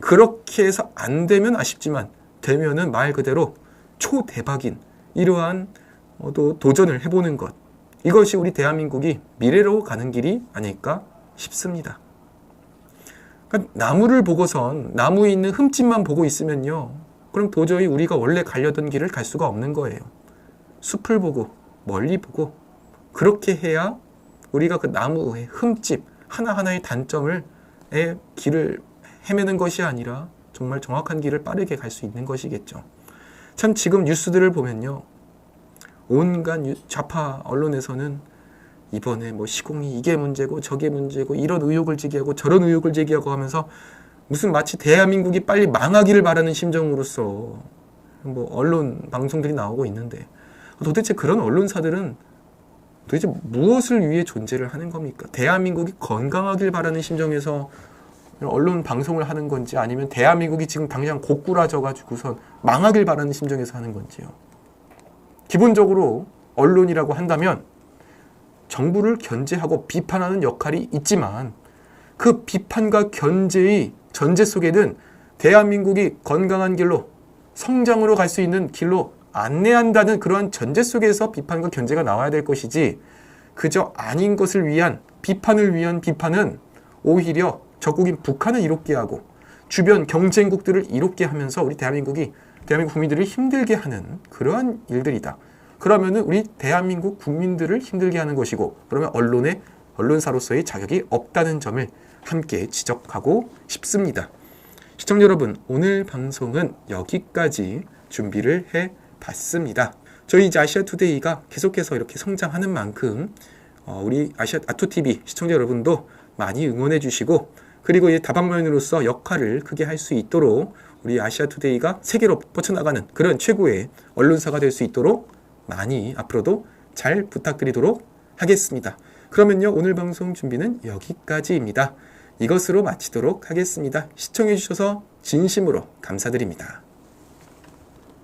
그렇게 해서 안 되면 아쉽지만 되면은 말 그대로 초대박인 이러한 또 도전을 해보는 것, 이것이 우리 대한민국이 미래로 가는 길이 아닐까 싶습니다. 그러니까 나무를 보고선 나무에 있는 흠집만 보고 있으면요, 그럼 도저히 우리가 원래 가려던 길을 갈 수가 없는 거예요. 숲을 보고 멀리 보고 그렇게 해야 우리가 그 나무의 흠집 하나하나의 단점을 길을 헤매는 것이 아니라 정말 정확한 길을 빠르게 갈 수 있는 것이겠죠. 참 지금 뉴스들을 보면요, 온갖 좌파 언론에서는 이번에 뭐 시공이 이게 문제고 저게 문제고 이런 의혹을 제기하고 저런 의혹을 제기하고 하면서 무슨 마치 대한민국이 빨리 망하기를 바라는 심정으로서 뭐 언론 방송들이 나오고 있는데, 도대체 그런 언론사들은 도대체 무엇을 위해 존재를 하는 겁니까? 대한민국이 건강하길 바라는 심정에서 언론 방송을 하는 건지, 아니면 대한민국이 지금 당장 고꾸라져 가지고선 망하길 바라는 심정에서 하는 건지요. 기본적으로 언론이라고 한다면 정부를 견제하고 비판하는 역할이 있지만, 그 비판과 견제의 전제 속에는 대한민국이 건강한 길로, 성장으로 갈 수 있는 길로 안내한다는 그러한 전제 속에서 비판과 견제가 나와야 될 것이지, 그저 아닌 것을 위한 비판을 위한 비판은 오히려 적국인 북한을 이롭게 하고 주변 경쟁국들을 이롭게 하면서 우리 대한민국 국민들을 힘들게 하는 그러한 일들이다. 그러면은 우리 대한민국 국민들을 힘들게 하는 것이고, 그러면 언론사로서의 자격이 없다는 점을 함께 지적하고 싶습니다. 시청자 여러분, 오늘 방송은 여기까지 준비를 해봤습니다. 저희 이제 아시아투데이가 계속해서 이렇게 성장하는 만큼 우리 아투TV 시청자 여러분도 많이 응원해 주시고, 그리고 이 다방면으로서 역할을 크게 할 수 있도록 우리 아시아투데이가 세계로 뻗쳐나가는 그런 최고의 언론사가 될 수 있도록 많이 앞으로도 잘 부탁드리도록 하겠습니다. 그러면요, 오늘 방송 준비는 여기까지입니다. 이것으로 마치도록 하겠습니다. 시청해 주셔서 진심으로 감사드립니다.